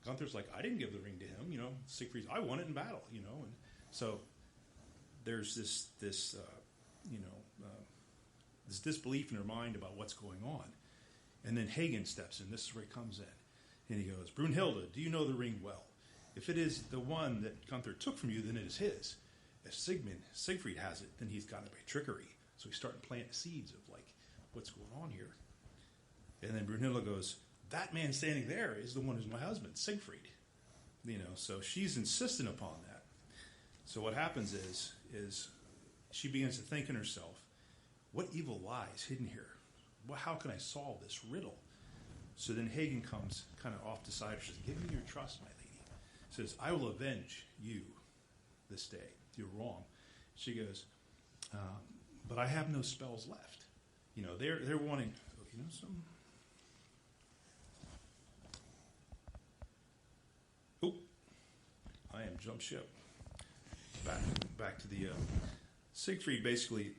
Gunther's like, "I didn't give the ring to him." Siegfried's, "I won it in battle." And so there's this disbelief in her mind about what's going on. And then Hagen steps in. This is where he comes in. And he goes, "Brunhilde, do you know the ring well? If it is the one that Gunther took from you, then it is his. If Siegfried has it, then he's got it by trickery." So he's starting to plant the seeds of what's going on here. And then Brunhilde goes, "That man standing there is the one who's my husband, Siegfried." So she's insistent upon that. So what happens is she begins to think in herself, what evil lies hidden here? Well, how can I solve this riddle? So then Hagen comes kind of off the side. She says, "Give me your trust, my lady." Says, "I will avenge you this day. You're wrong." She goes, "But I have no spells left." They're wanting, something? Oh, I am jump ship. Back to the Siegfried basically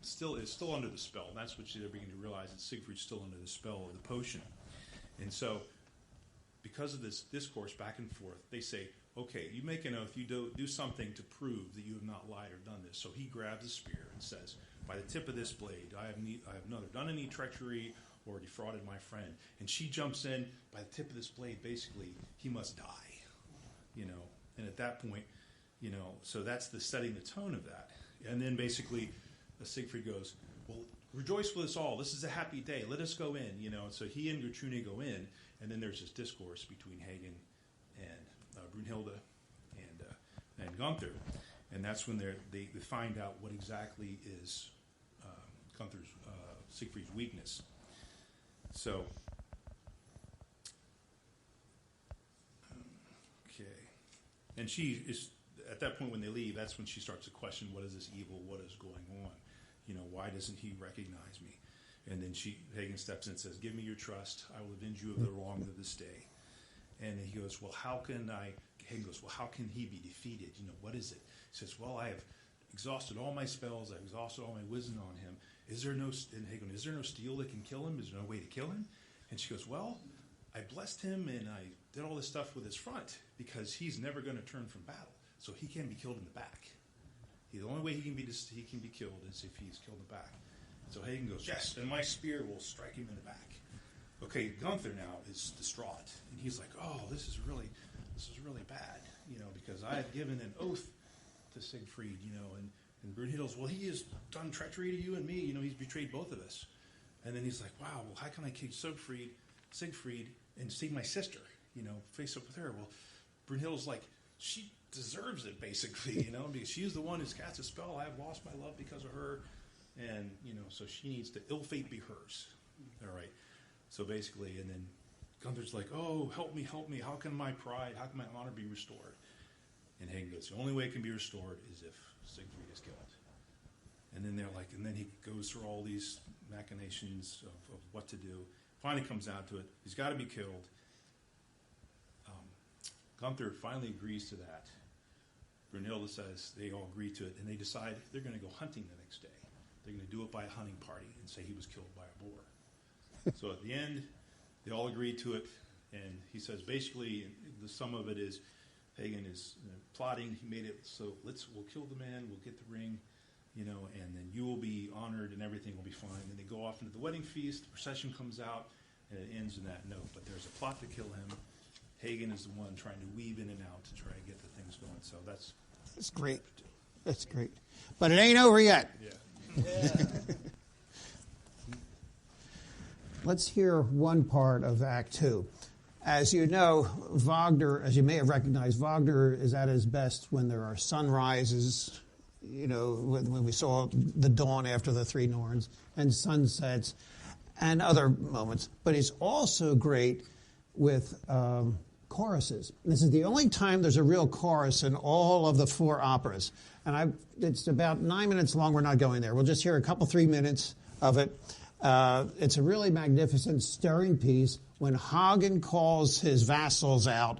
is still under the spell. And that's what they're beginning to realize, that Siegfried's still under the spell of the potion. And so because of this discourse back and forth, they say, "Okay, you make an oath, you do something to prove that you have not lied or done this." So he grabs a spear and says, "By the tip of this blade, I have neither done any treachery or defrauded my friend." And she jumps in. By the tip of this blade, basically, he must die. And at that point, so that's the setting the tone of that. And then basically, Siegfried goes, "Well, rejoice with us all. This is a happy day. Let us go in." So he and Gertrude go in, and then there's this discourse between Hagen and Brunhilde and Gunther, and that's when they find out what exactly is Siegfried's weakness. So, okay, and she is at that point when they leave. That's when she starts to question, what is this evil? What is going on? Why doesn't he recognize me? And then Hagen steps in and says, "Give me your trust. I will avenge you of the wrongs of this day." And he goes, Hagen goes, "Well, how can he be defeated? What is it?" He says, "Well, I have exhausted all my spells. I've exhausted all my wisdom on him. And Hagen, is there no steel that can kill him? Is there no way to kill him?" And she goes, "Well, I blessed him and I did all this stuff with his front because he's never going to turn from battle. So he can be killed in the back. The only way he can be killed is if he's killed in the back." So Hagen goes, "Yes, and my spear will strike him in the back." Okay, Gunther now is distraught, and he's like, "Oh, this is really bad, because I had given an oath to Siegfried, and Brunhilde's, well, he has done treachery to you and me, he's betrayed both of us." And then he's like, "Wow, well, how can I kill Siegfried and save my sister, face up with her?" Well, Brunhilde's like, she deserves it, basically, because she's the one who's cast a spell. I have lost my love because of her, and, so she needs to, ill fate be hers. All right. So basically, and then Gunther's like, "Oh, help me. How can my pride, how can my honor be restored?" And Hagen goes, "The only way it can be restored is if Siegfried is killed." And then they're like, and then he goes through all these machinations of what to do. finally comes down to it. He's got to be killed. Gunther finally agrees to that. Brunhilde says they all agree to it, and they decide they're going to go hunting the next day. They're going to do it by a hunting party and say he was killed by a boar. So at the end, they all agree to it, and he says basically the sum of it is Hagen is plotting. He made it so we'll kill the man, we'll get the ring, and then you will be honored and everything will be fine. And they go off into the wedding feast. The procession comes out, and it ends in that note. But there's a plot to kill him. Hagen is the one trying to weave in and out to try to get the things going. So that's great. That's great. But it ain't over yet. Yeah. Let's hear one part of Act 2. As you know, Wagner, as you may have recognized, Wagner is at his best when there are sunrises, when we saw the dawn after the Three Norns, and sunsets, and other moments. But he's also great with choruses. This is the only time there's a real chorus in all of the 4 operas. And it's about 9 minutes long. We're not going there. We'll just hear a couple, 3 minutes of it. It's a really magnificent, stirring piece when Hagen calls his vassals out,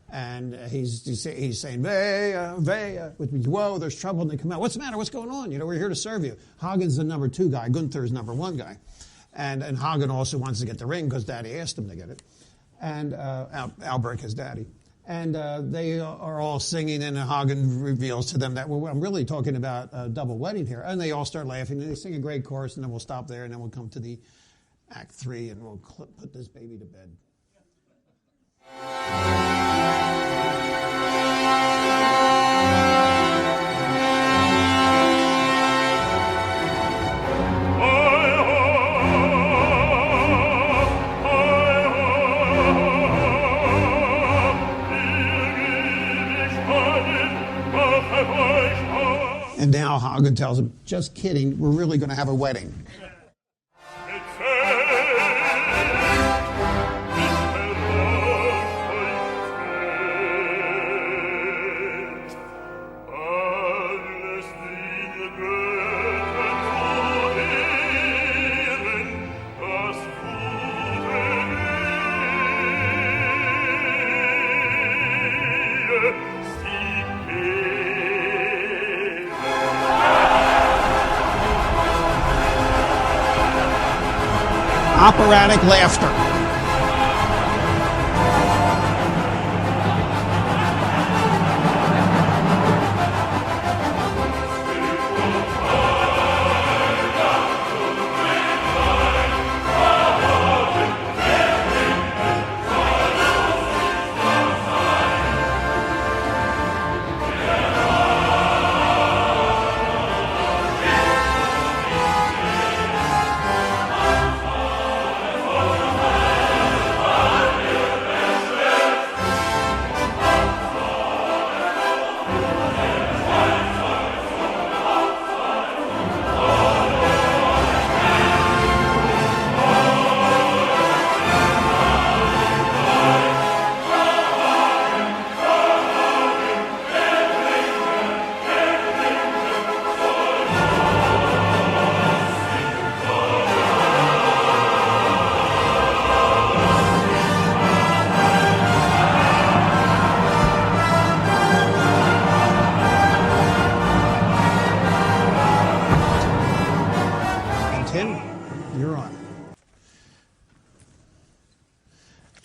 and he's saying, Veja, Veja, which means, whoa, there's trouble, and they come out. What's the matter? What's going on? We're here to serve you. Hagen's the number 2 guy. Gunther's number 1 guy. And Hagen also wants to get the ring because Daddy asked him to get it. And Albrecht, his daddy. And they are all singing, and Hagen reveals to them that I'm really talking about a double wedding here. And they all start laughing, and they sing a great chorus, and then we'll stop there, and then we'll come to the Act 3, and we'll put this baby to bed. And now Hagen tells him, just kidding, we're really going to have a wedding. Operatic laughter.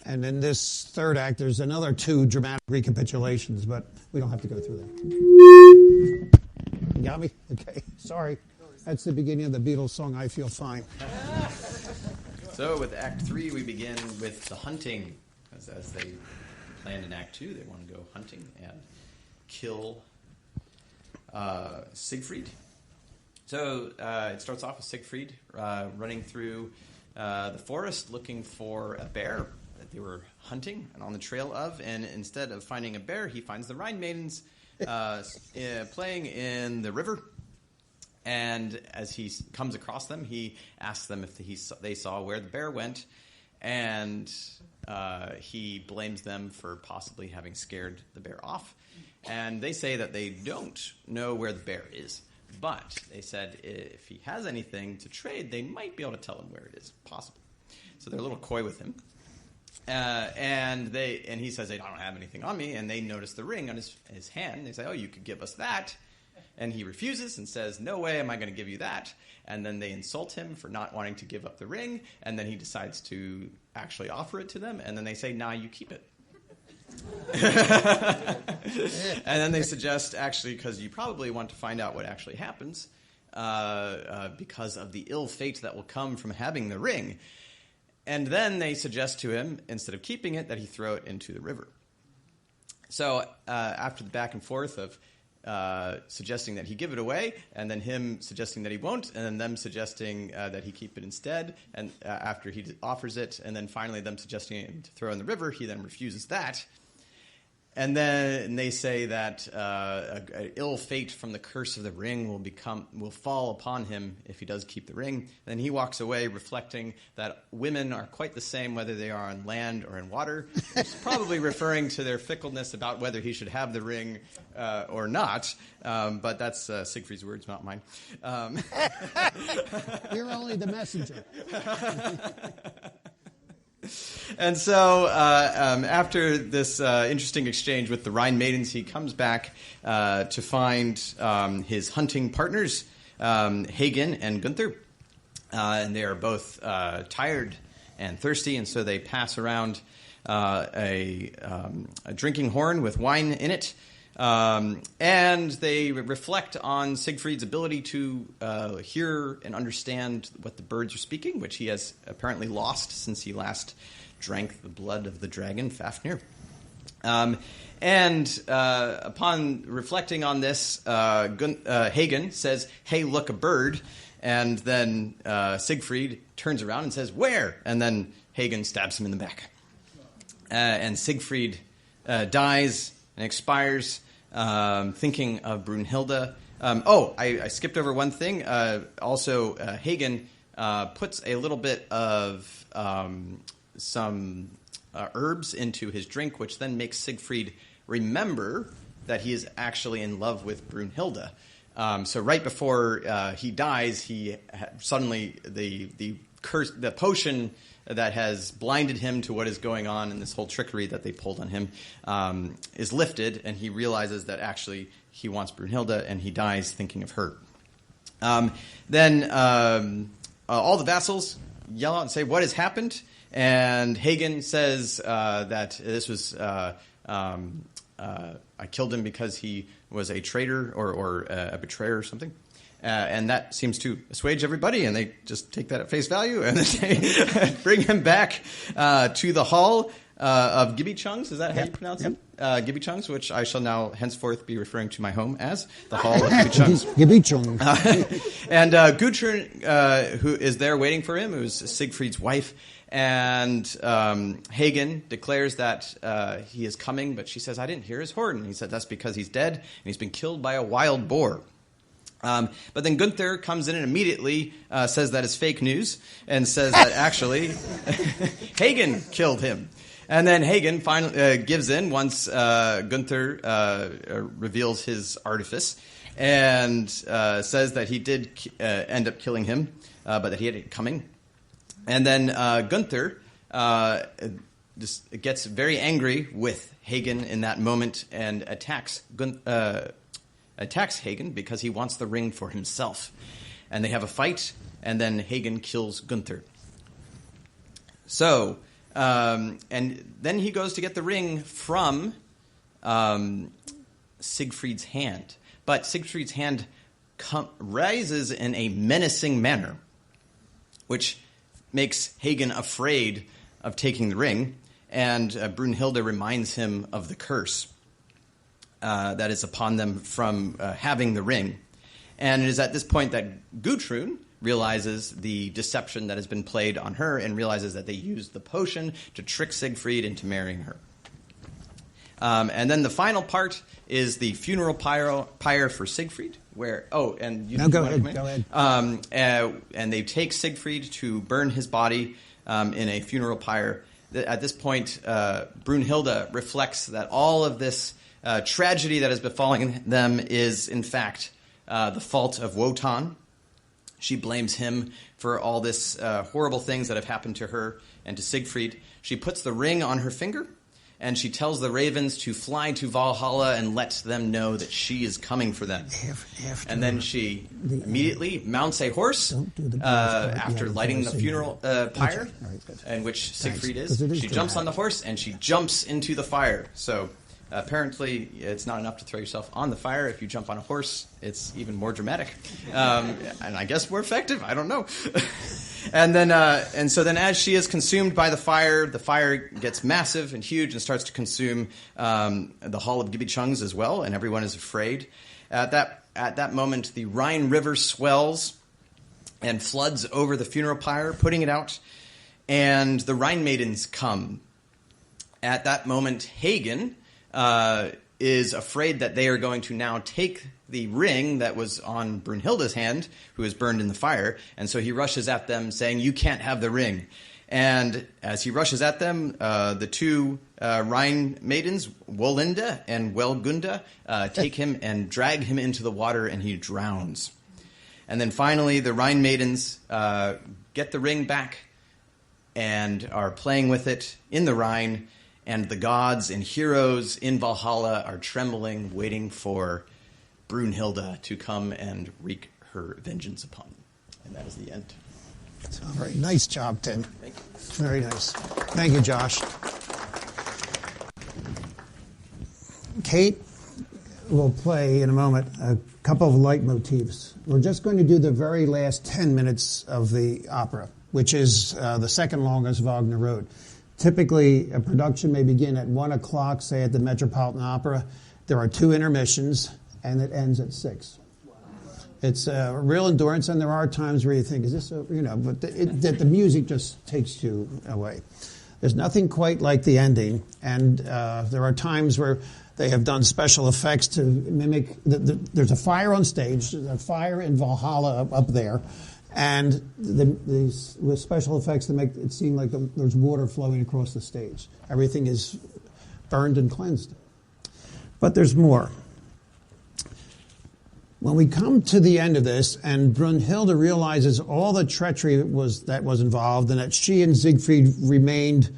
And in this third act, there's another 2 dramatic recapitulations, but we don't have to go through that. You got me? Okay, sorry. That's the beginning of the Beatles song, I Feel Fine. So with Act 3, we begin with the hunting. As they planned in Act 2, they want to go hunting and kill Siegfried. So it starts off with Siegfried running through the forest looking for a bear that they were hunting and on the trail of. And instead of finding a bear, he finds the Rhine maidens playing in the river. And as he comes across them, he asks them if they saw where the bear went. And he blames them for possibly having scared the bear off. And they say that they don't know where the bear is. But they said if he has anything to trade, they might be able to tell him where it is possible. So they're a little coy with him. And he says, I don't have anything on me. And they notice the ring on his hand. They say, oh, you could give us that. And he refuses and says, no way am I going to give you that. And then they insult him for not wanting to give up the ring. And then he decides to actually offer it to them. And then they say, nah, you keep it. And then they suggest, actually, because you probably want to find out what actually happens, because of the ill fate that will come from having the ring. And then they suggest to him, instead of keeping it, that he throw it into the river. So after the back and forth of suggesting that he give it away, and then him suggesting that he won't, and then them suggesting that he keep it instead, and after he offers it, and then finally them suggesting him to throw in the river, he then refuses that. And then they say that an ill fate from the curse of the ring will fall upon him if he does keep the ring. And then he walks away reflecting that women are quite the same whether they are on land or in water. He's probably referring to their fickleness about whether he should have the ring or not. But that's Siegfried's words, not mine. You're only the messenger. And so after this interesting exchange with the Rhine maidens, he comes back to find his hunting partners, Hagen and Gunther. And they are both tired and thirsty, and so they pass around a drinking horn with wine in it. And they reflect on Siegfried's ability to hear and understand what the birds are speaking, which he has apparently lost since he last drank the blood of the dragon, Fafnir. And upon reflecting on this, Hagen says, hey, look, a bird. And then Siegfried turns around and says, where? And then Hagen stabs him in the back. And Siegfried dies and expires. Thinking of Brunhilde. I skipped over one thing. Also, Hagen puts a little bit of some herbs into his drink, which then makes Siegfried remember that he is actually in love with Brunhilde. So right before he dies, suddenly the potion that has blinded him to what is going on and this whole trickery that they pulled on him is lifted, and he realizes that actually he wants Brunhilde, and he dies thinking of her. Then all the vassals yell out and say, what has happened? And Hagen says that this was, I killed him because he was a traitor or a betrayer or something. And that seems to assuage everybody, and they just take that at face value, and then they bring him back to the hall of Gibichungs. Is that how you pronounce it? Gibichungs, which I shall now henceforth be referring to my home as the hall of Gibichungs. Gibichung. And Gudrun, who is there waiting for him, who's Siegfried's wife, and Hagen declares that he is coming, but she says, I didn't hear his horn. And he said, that's because he's dead, and he's been killed by a wild boar. But then Gunther comes in and immediately says that is fake news and says that actually Hagen killed him. And then Hagen finally gives in once Gunther reveals his artifice and says that he did end up killing him, but that he had it coming. And then Gunther just gets very angry with Hagen in that moment and attacks Hagen because he wants the ring for himself. And they have a fight, and then Hagen kills Gunther. So, and then he goes to get the ring from Siegfried's hand. But Siegfried's hand rises in a menacing manner, which makes Hagen afraid of taking the ring, and Brunhilde reminds him of the curse that is upon them from having the ring. And it is at this point that Gudrun realizes the deception that has been played on her and realizes that they used the potion to trick Siegfried into marrying her. And then the final part is the funeral pyre for Siegfried, where go ahead. And they take Siegfried to burn his body in a funeral pyre. At this point, Brunhilde reflects that all of this tragedy that is befalling them is, in fact, the fault of Wotan, She blames him for all this horrible things that have happened to her and to Siegfried. She puts the ring on her finger, and she tells the ravens to fly to Valhalla and let them know that she is coming for them. And then she immediately mounts a horse after lighting the funeral pyre, in which Siegfried is. She jumps on the horse, and she jumps into the fire. So apparently it's not enough to throw yourself on the fire. If you jump on a horse, it's even more dramatic. And I guess more effective. I don't know. And so then as she is consumed by the fire gets massive and huge and starts to consume the Hall of Gibichungs as well, and everyone is afraid. At that moment, the Rhine River swells and floods over the funeral pyre, putting it out, and the Rhine maidens come. At that moment, Hagen is afraid that they are going to now take the ring that was on Brunhilde's hand, who is burned in the fire, and so he rushes at them saying, "You can't have the ring." And as he rushes at them, the two Rhine maidens, Wolinda and Welgunda, take him and drag him into the water, and he drowns. And then finally, the Rhine maidens get the ring back and are playing with it in the Rhine, and the gods and heroes in Valhalla are trembling, waiting for Brunhilde to come and wreak her vengeance upon them. And that is the end. All right. Nice job, Tim. Thank you. Very nice. Thank you, Josh. Kate will play in a moment a couple of leitmotifs. We're just going to do the very last 10 minutes of the opera, which is the second longest Wagner wrote. Typically, a production may begin at 1 o'clock, say at the Metropolitan Opera. There are 2 intermissions, and it ends at 6. It's a real endurance, and there are times where you think, is this, but the music just takes you away. There's nothing quite like the ending, and there are times where they have done special effects to mimic, there's a fire on stage, there's a fire in Valhalla up there, and with special effects to make it seem like there's water flowing across the stage. Everything is burned and cleansed. But there's more. When we come to the end of this, and Brunhilde realizes all the treachery that was involved, and that she and Siegfried remained,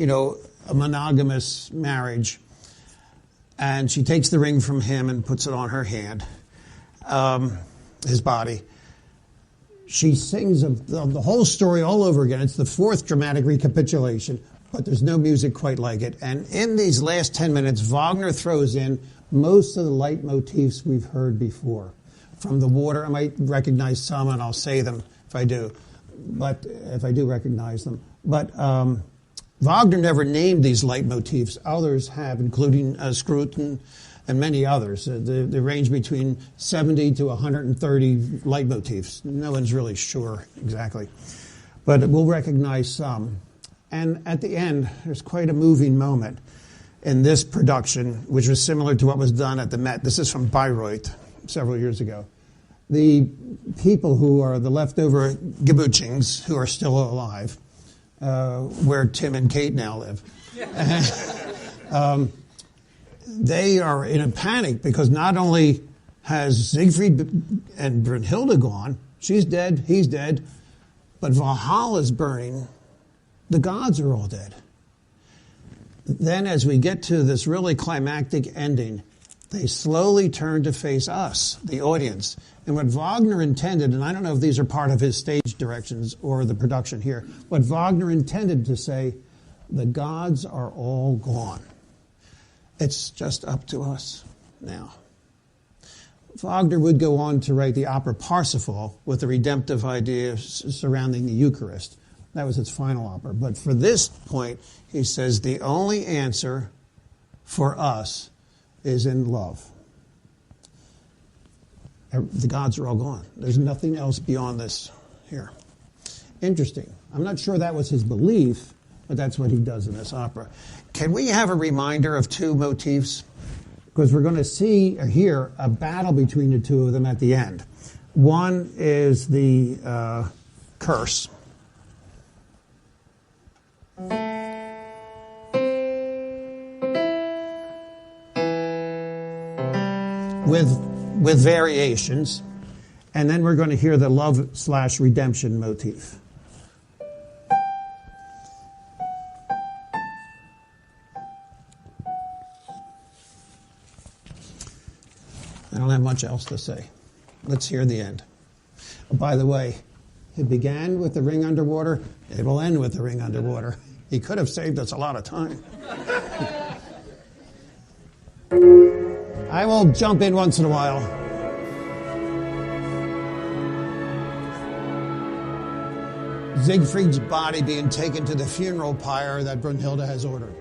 a monogamous marriage, and she takes the ring from him and puts it on her hand, his body. She sings the whole story all over again. It's the 4th dramatic recapitulation, but there's no music quite like it. And in these last 10 minutes, Wagner throws in most of the leitmotifs we've heard before. From the water, I might recognize some, and I'll say them if I do. But if I do recognize them. But Wagner never named these leitmotifs. Others have, including Scruton and many others. They range between 70 to 130 leitmotifs. No one's really sure exactly. But we'll recognize some. And at the end, there's quite a moving moment in this production, which was similar to what was done at the Met. This is from Bayreuth several years ago. The people who are the leftover Gibuchings, who are still alive, where Tim and Kate now live, they are in a panic because not only has Siegfried and Brunhilde gone, she's dead, he's dead, but Valhalla is burning. The gods are all dead. Then as we get to this really climactic ending, they slowly turn to face us, the audience. And what Wagner intended, and I don't know if these are part of his stage directions or the production here, what Wagner intended to say, the gods are all gone. It's just up to us now. Wagner would go on to write the opera Parsifal with the redemptive idea surrounding the Eucharist. That was its final opera. But for this point, he says the only answer for us is in love. The gods are all gone. There's nothing else beyond this here. Interesting. I'm not sure that was his belief, but that's what he does in this opera. Can we have a reminder of 2 motifs? Because we're going to see or hear a battle between the 2 of them at the end. One is the curse. With variations, And then we're going to hear the love/redemption motif. I don't have much else to say. Let's hear the end. By the way, it began with the ring underwater. It will end with the ring underwater. He could have saved us a lot of time. I will jump in once in a while. Siegfried's body being taken to the funeral pyre that Brunhilde has ordered.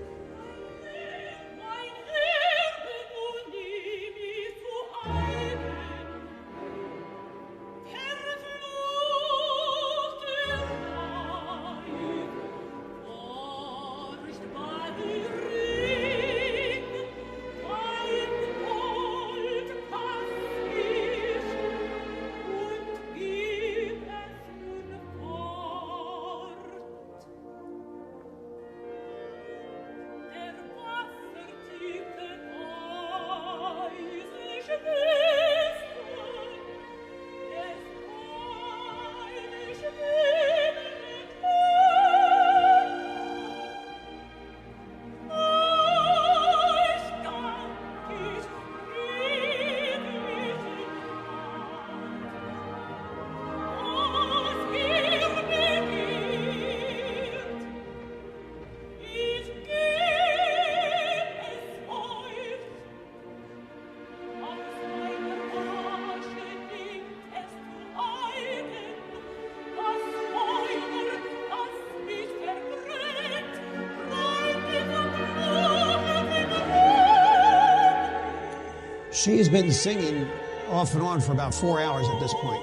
She has been singing off and on for about 4 hours at this point.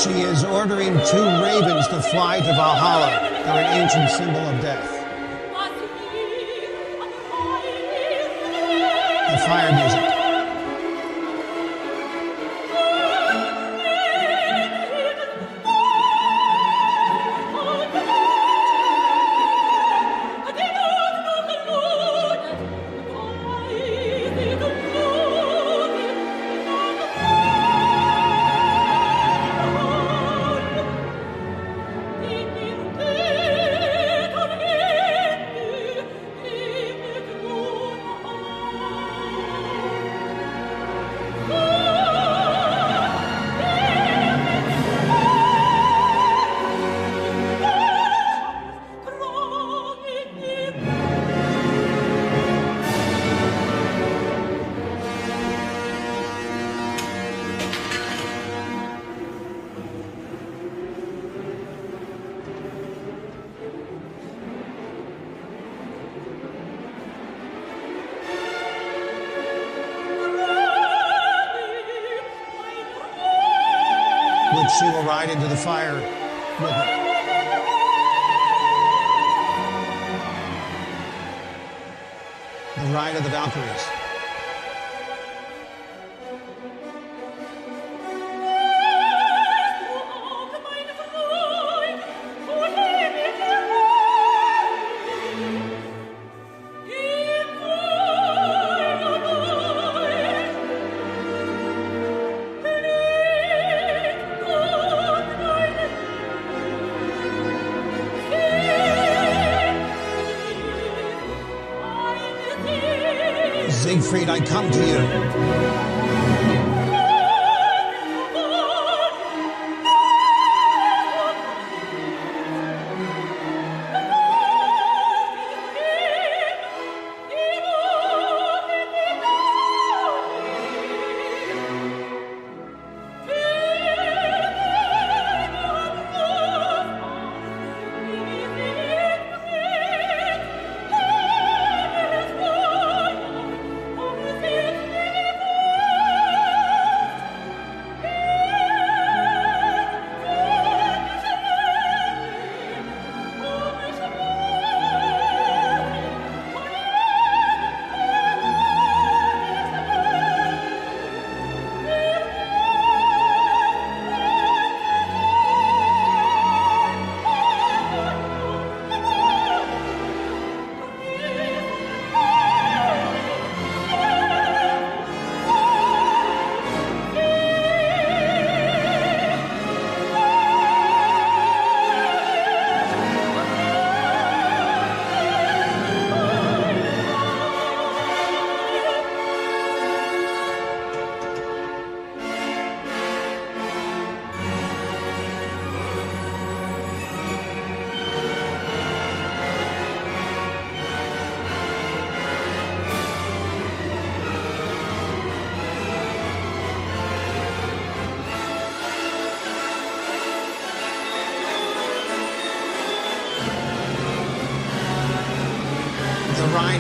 She is ordering 2 ravens to fly to Valhalla. They're an ancient symbol of death. The fire music. Which she will ride into the fire with it. The Ride of the Valkyries. Siegfried, I come to you.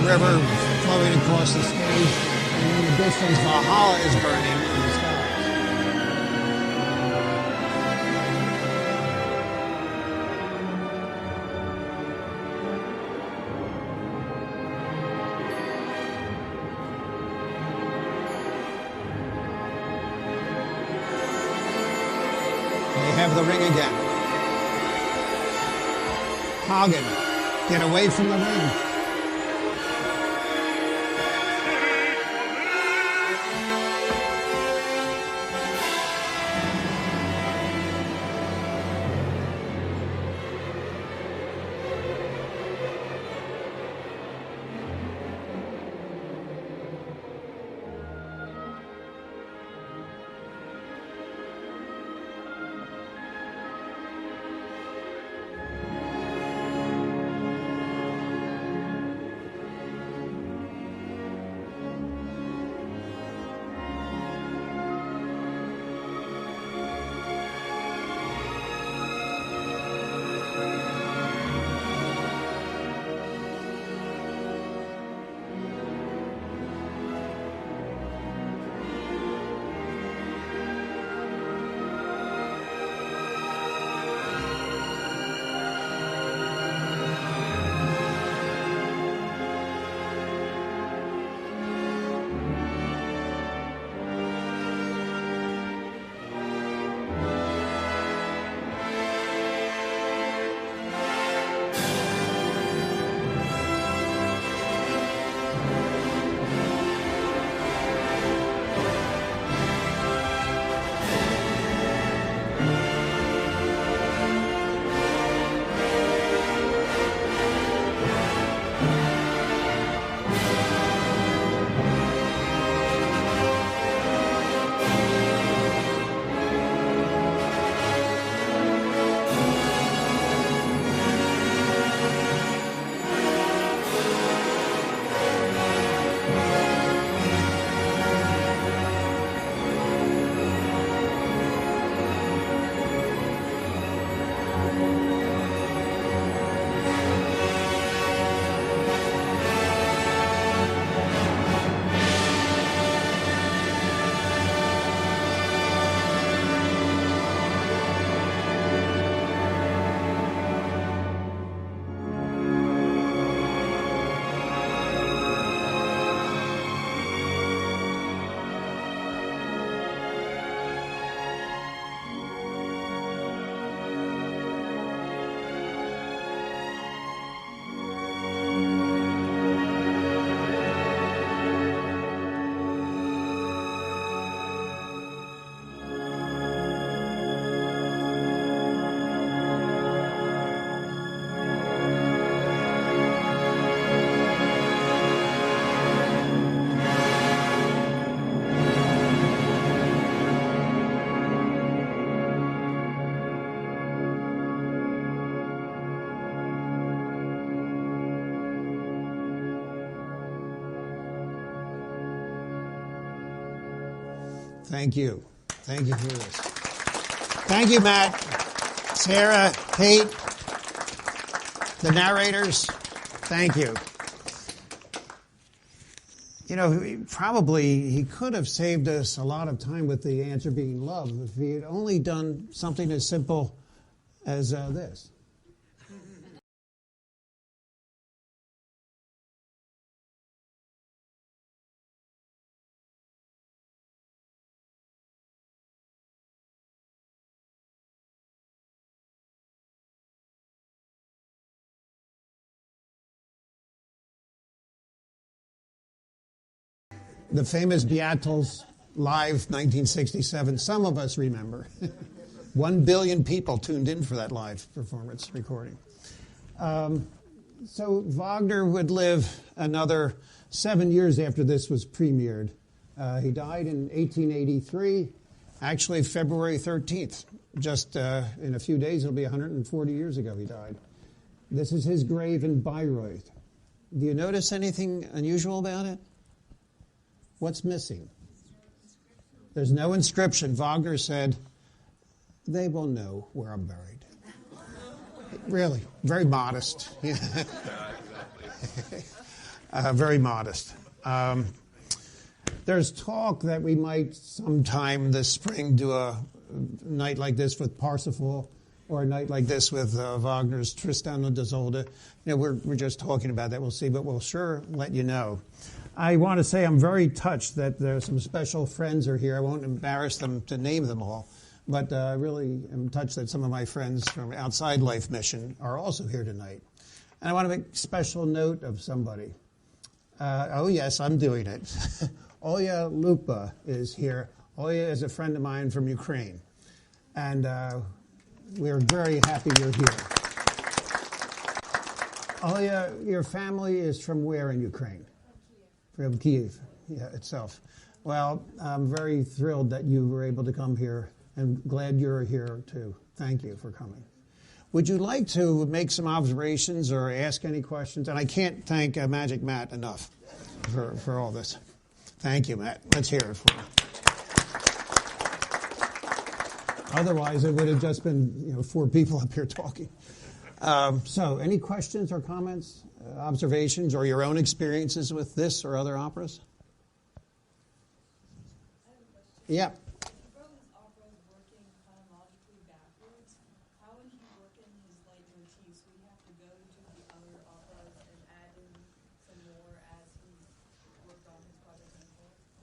river flowing across the stage, and in the distance, Valhalla is burning in the sky. They have the ring again. Hagen, get away from the ring. Thank you. Thank you for this. Thank you, Matt, Sarah, Kate, the narrators. Thank you. You know, he could have saved us a lot of time with the answer being love if he had only done something as simple as this. The famous Beatles Live 1967, some of us remember. 1 billion people tuned in for that live performance recording. So Wagner would live another 7 years after this was premiered. He died in 1883, actually February 13th. Just in a few days, it'll be 140 years ago he died. This is his grave in Bayreuth. Do you notice anything unusual about it? What's missing? There's no inscription. Wagner said, they will know where I'm buried. Really, very modest. Very modest. There's talk that we might sometime this spring do a night like this with Parsifal, or a night like this with Wagner's Tristan und Isolde. We're just talking about that. We'll see, but we'll sure let you know. I want to say I'm very touched that there's some special friends are here. I won't embarrass them to name them all, but I really am touched that some of my friends from outside Life Mission are also here tonight. And I want to make special note of somebody. Oh, yes, I'm doing it. Oya Lupa is here. Oya is a friend of mine from Ukraine. And we're very happy you're here. Oya, your family is from where in Ukraine? From Kiev, itself. Well, I'm very thrilled that you were able to come here, and glad you're here too. Thank you for coming. Would you like to make some observations or ask any questions? And I can't thank Magic Matt enough for all this. Thank you, Matt. Let's hear it for you. Otherwise, it would have just been 4 people up here talking. So, any questions or comments, observations, or your own experiences with this or other operas? Yeah. Berlin's opera is working chronologically backwards. How would he work in his leitmotifs? Would he have to go to the other operas and add in some more as he worked on his project?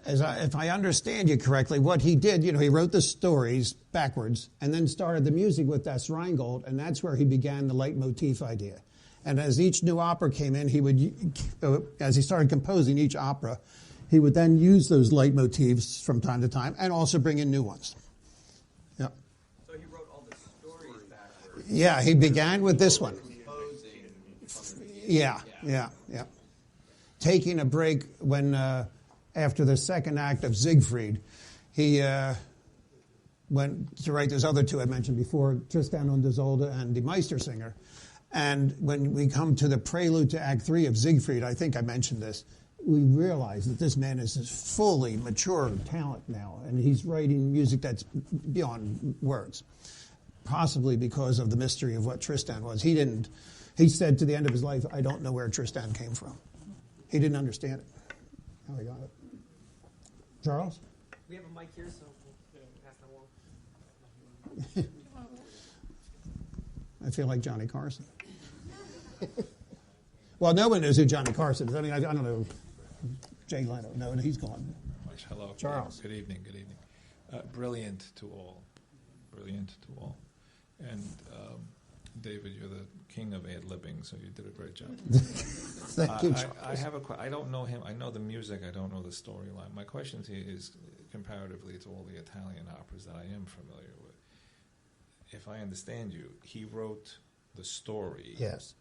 If I understand you correctly, what he did, he wrote the stories backwards and then started the music with Das Rheingold, and that's where he began the leitmotif idea. And as each new opera came in, as he started composing each opera, he would then use those leitmotifs from time to time and also bring in new ones. Yeah. So he wrote all the stories backwards. Yeah, he began with this one. Yeah. Taking a break when, after the second act of Siegfried, he went to write those other 2 I mentioned before, Tristan und Isolde and Die Meistersinger. And when we come to the prelude to Act 3 of Siegfried, I think I mentioned this, we realize that this man is a fully mature talent now, and he's writing music that's beyond words, possibly because of the mystery of what Tristan was. He said to the end of his life, I don't know where Tristan came from. He didn't understand it, how he got it. Charles? We have a mic here, so we'll pass that along. I feel like Johnny Carson. Well, no one knows who Johnny Carson is. I mean, I don't know. Jay Leno. No, he's gone. Hello. Charles. Good evening. Brilliant to all. And David, you're the king of ad-libbing, so you did a great job. Thank you, Charles. I have a question. I don't know him. I know the music. I don't know the storyline. My question to you is comparatively to all the Italian operas that I am familiar with. If I understand you, he wrote the story. Yes.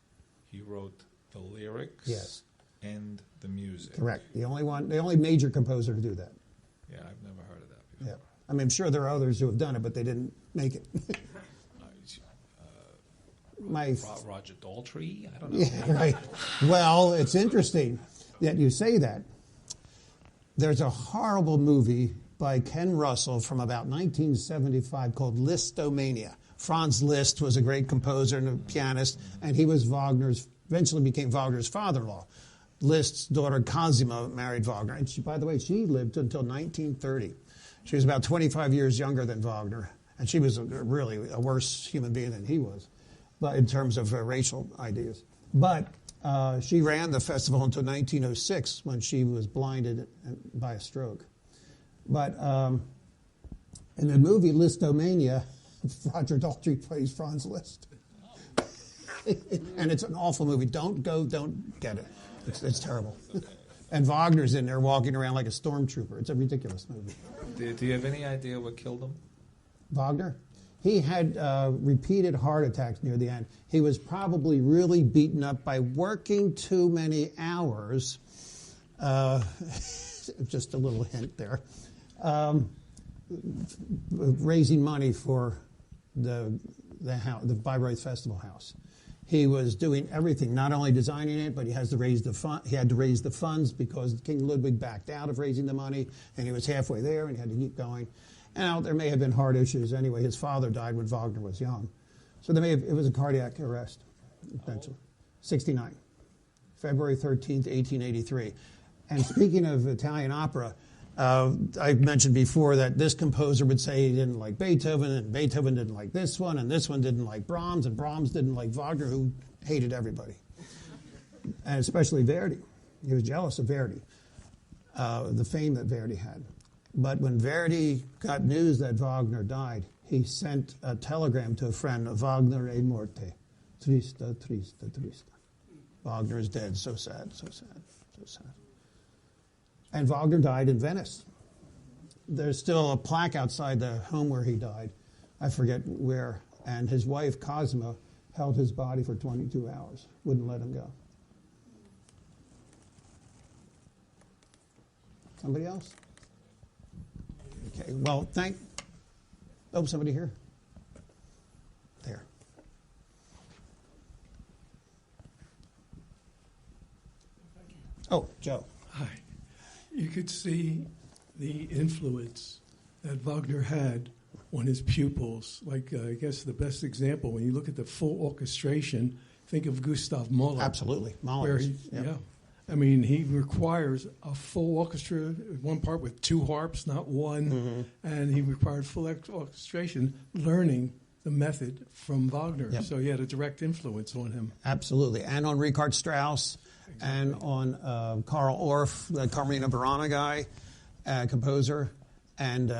He wrote the lyrics. Yes. And the music. Correct. The only major composer to do that. Yeah, I've never heard of that before. Yeah. I mean, I'm sure there are others who have done it, but they didn't make it. Roger Daltrey? I don't know. Yeah, right. Well, it's interesting that you say that. There's a horrible movie by Ken Russell from about 1975 called Listomania. Franz Liszt was a great composer and a pianist, and he was eventually became Wagner's father-in-law. Liszt's daughter Cosima married Wagner, and by the way, she lived until 1930. She was about 25 years younger than Wagner, and she was really a worse human being than he was, but in terms of racial ideas. But she ran the festival until 1906 when she was blinded by a stroke. But in the movie Listomania, Roger Daltrey plays Franz Liszt. And it's an awful movie. Don't get it. It's terrible. And Wagner's in there walking around like a stormtrooper. It's a ridiculous movie. Do you have any idea what killed him? Wagner? He had repeated heart attacks near the end. He was probably really beaten up by working too many hours. Just a little hint there. Raising money for the Bayreuth Festival House. He was doing everything, not only designing it, but he had to raise the funds because King Ludwig backed out of raising the money, and he was halfway there, and he had to keep going. And there may have been heart issues anyway. His father died when Wagner was young, so it was a cardiac arrest. Eventually, 69. February 13th, 1883. And speaking of Italian opera, I mentioned before that this composer would say he didn't like Beethoven, and Beethoven didn't like this one, and this one didn't like Brahms, and Brahms didn't like Wagner, who hated everybody, and especially Verdi. He was jealous of Verdi, the fame that Verdi had. But when Verdi got news that Wagner died, he sent a telegram to a friend, Wagner è morte. Trista, trista, trista. Wagner is dead. So sad, so sad, so sad. And Wagner died in Venice. There's still a plaque outside the home where he died. I forget where. And his wife, Cosima, held his body for 22 hours, wouldn't let him go. Somebody else? Okay, well, somebody here? There. Oh, Joe. Hi. You could see the influence that Wagner had on his pupils. Like, I guess the best example, when you look at the full orchestration, think of Gustav Mahler. Absolutely. Mahler. Yeah. I mean, he requires a full orchestra, one part with two harps, not one, and he required full orchestration, learning the method from Wagner. Yep. So he had a direct influence on him. Absolutely. And on Richard Strauss, and on Karl Orff, the Carmina Burana guy, composer, and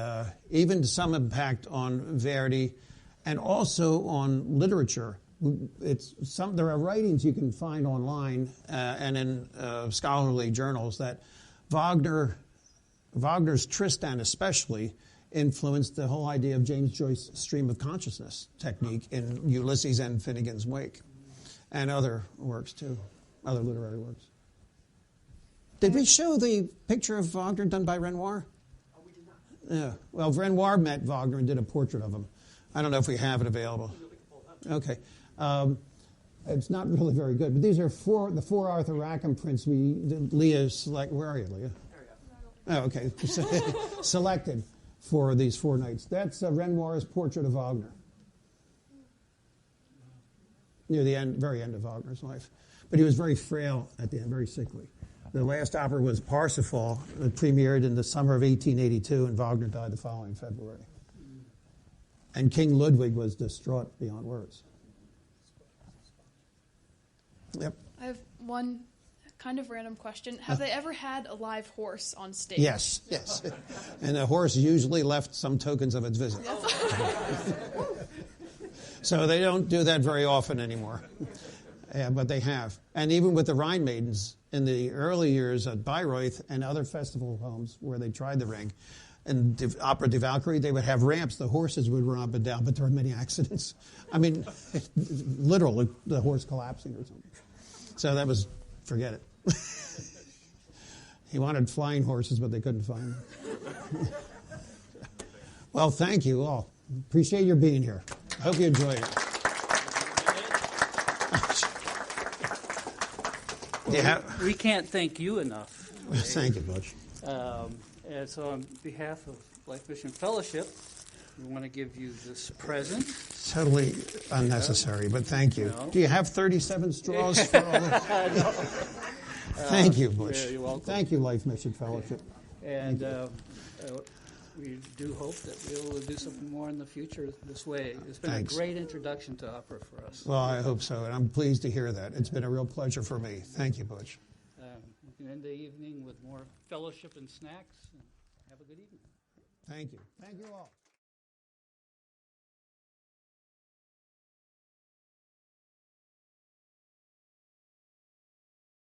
even some impact on Verdi, and also on literature. There are writings you can find online and in scholarly journals that Wagner's Tristan especially influenced the whole idea of James Joyce's stream of consciousness technique in Ulysses and Finnegan's Wake, and other works too, other literary works. Did we show the picture of Wagner done by Renoir? Oh, we did not. Yeah. Well, Renoir met Wagner and did a portrait of him. I don't know if we have it available. Okay. It's not really very good, but these are the four Arthur Rackham prints Leah select. Where are you, Leah? There you go. Oh, okay. Selected for these 4 nights. That's Renoir's portrait of Wagner. Near the very end of Wagner's life. But he was very frail at the end, very sickly. The last opera was Parsifal. It premiered in the summer of 1882, and Wagner died the following February. And King Ludwig was distraught beyond words. Yep. I have one kind of random question. Have they ever had a live horse on stage? Yes. And the horse usually left some tokens of its visit. So they don't do that very often anymore. Yeah, but they have. And even with the Rhine Maidens, in the early years at Bayreuth and other festival homes where they tried the ring, and the Opera de Valkyrie, they would have ramps. The horses would run up and down, but there were many accidents. I mean, literally, the horse collapsing or something. So that was, forget it. He wanted flying horses, but they couldn't find them. Well, thank you all. Appreciate your being here. I hope you enjoyed it. We can't thank you enough. Thank you, Butch. And so on behalf of Life Mission Fellowship, we want to give you this present. Totally unnecessary, but thank you. No. Do you have 37 straws for all this? Thank you, Butch. Yeah, you're welcome. Thank you, Life Mission Fellowship. And we do hope that we'll be able to do something more in the future this way. It's been Thanks. a great introduction to opera for us. Well, I hope so, and I'm pleased to hear that. It's been a real pleasure for me. Thank you, Butch. We can end the evening with more fellowship and snacks. And have a good evening. Thank you. Thank you all.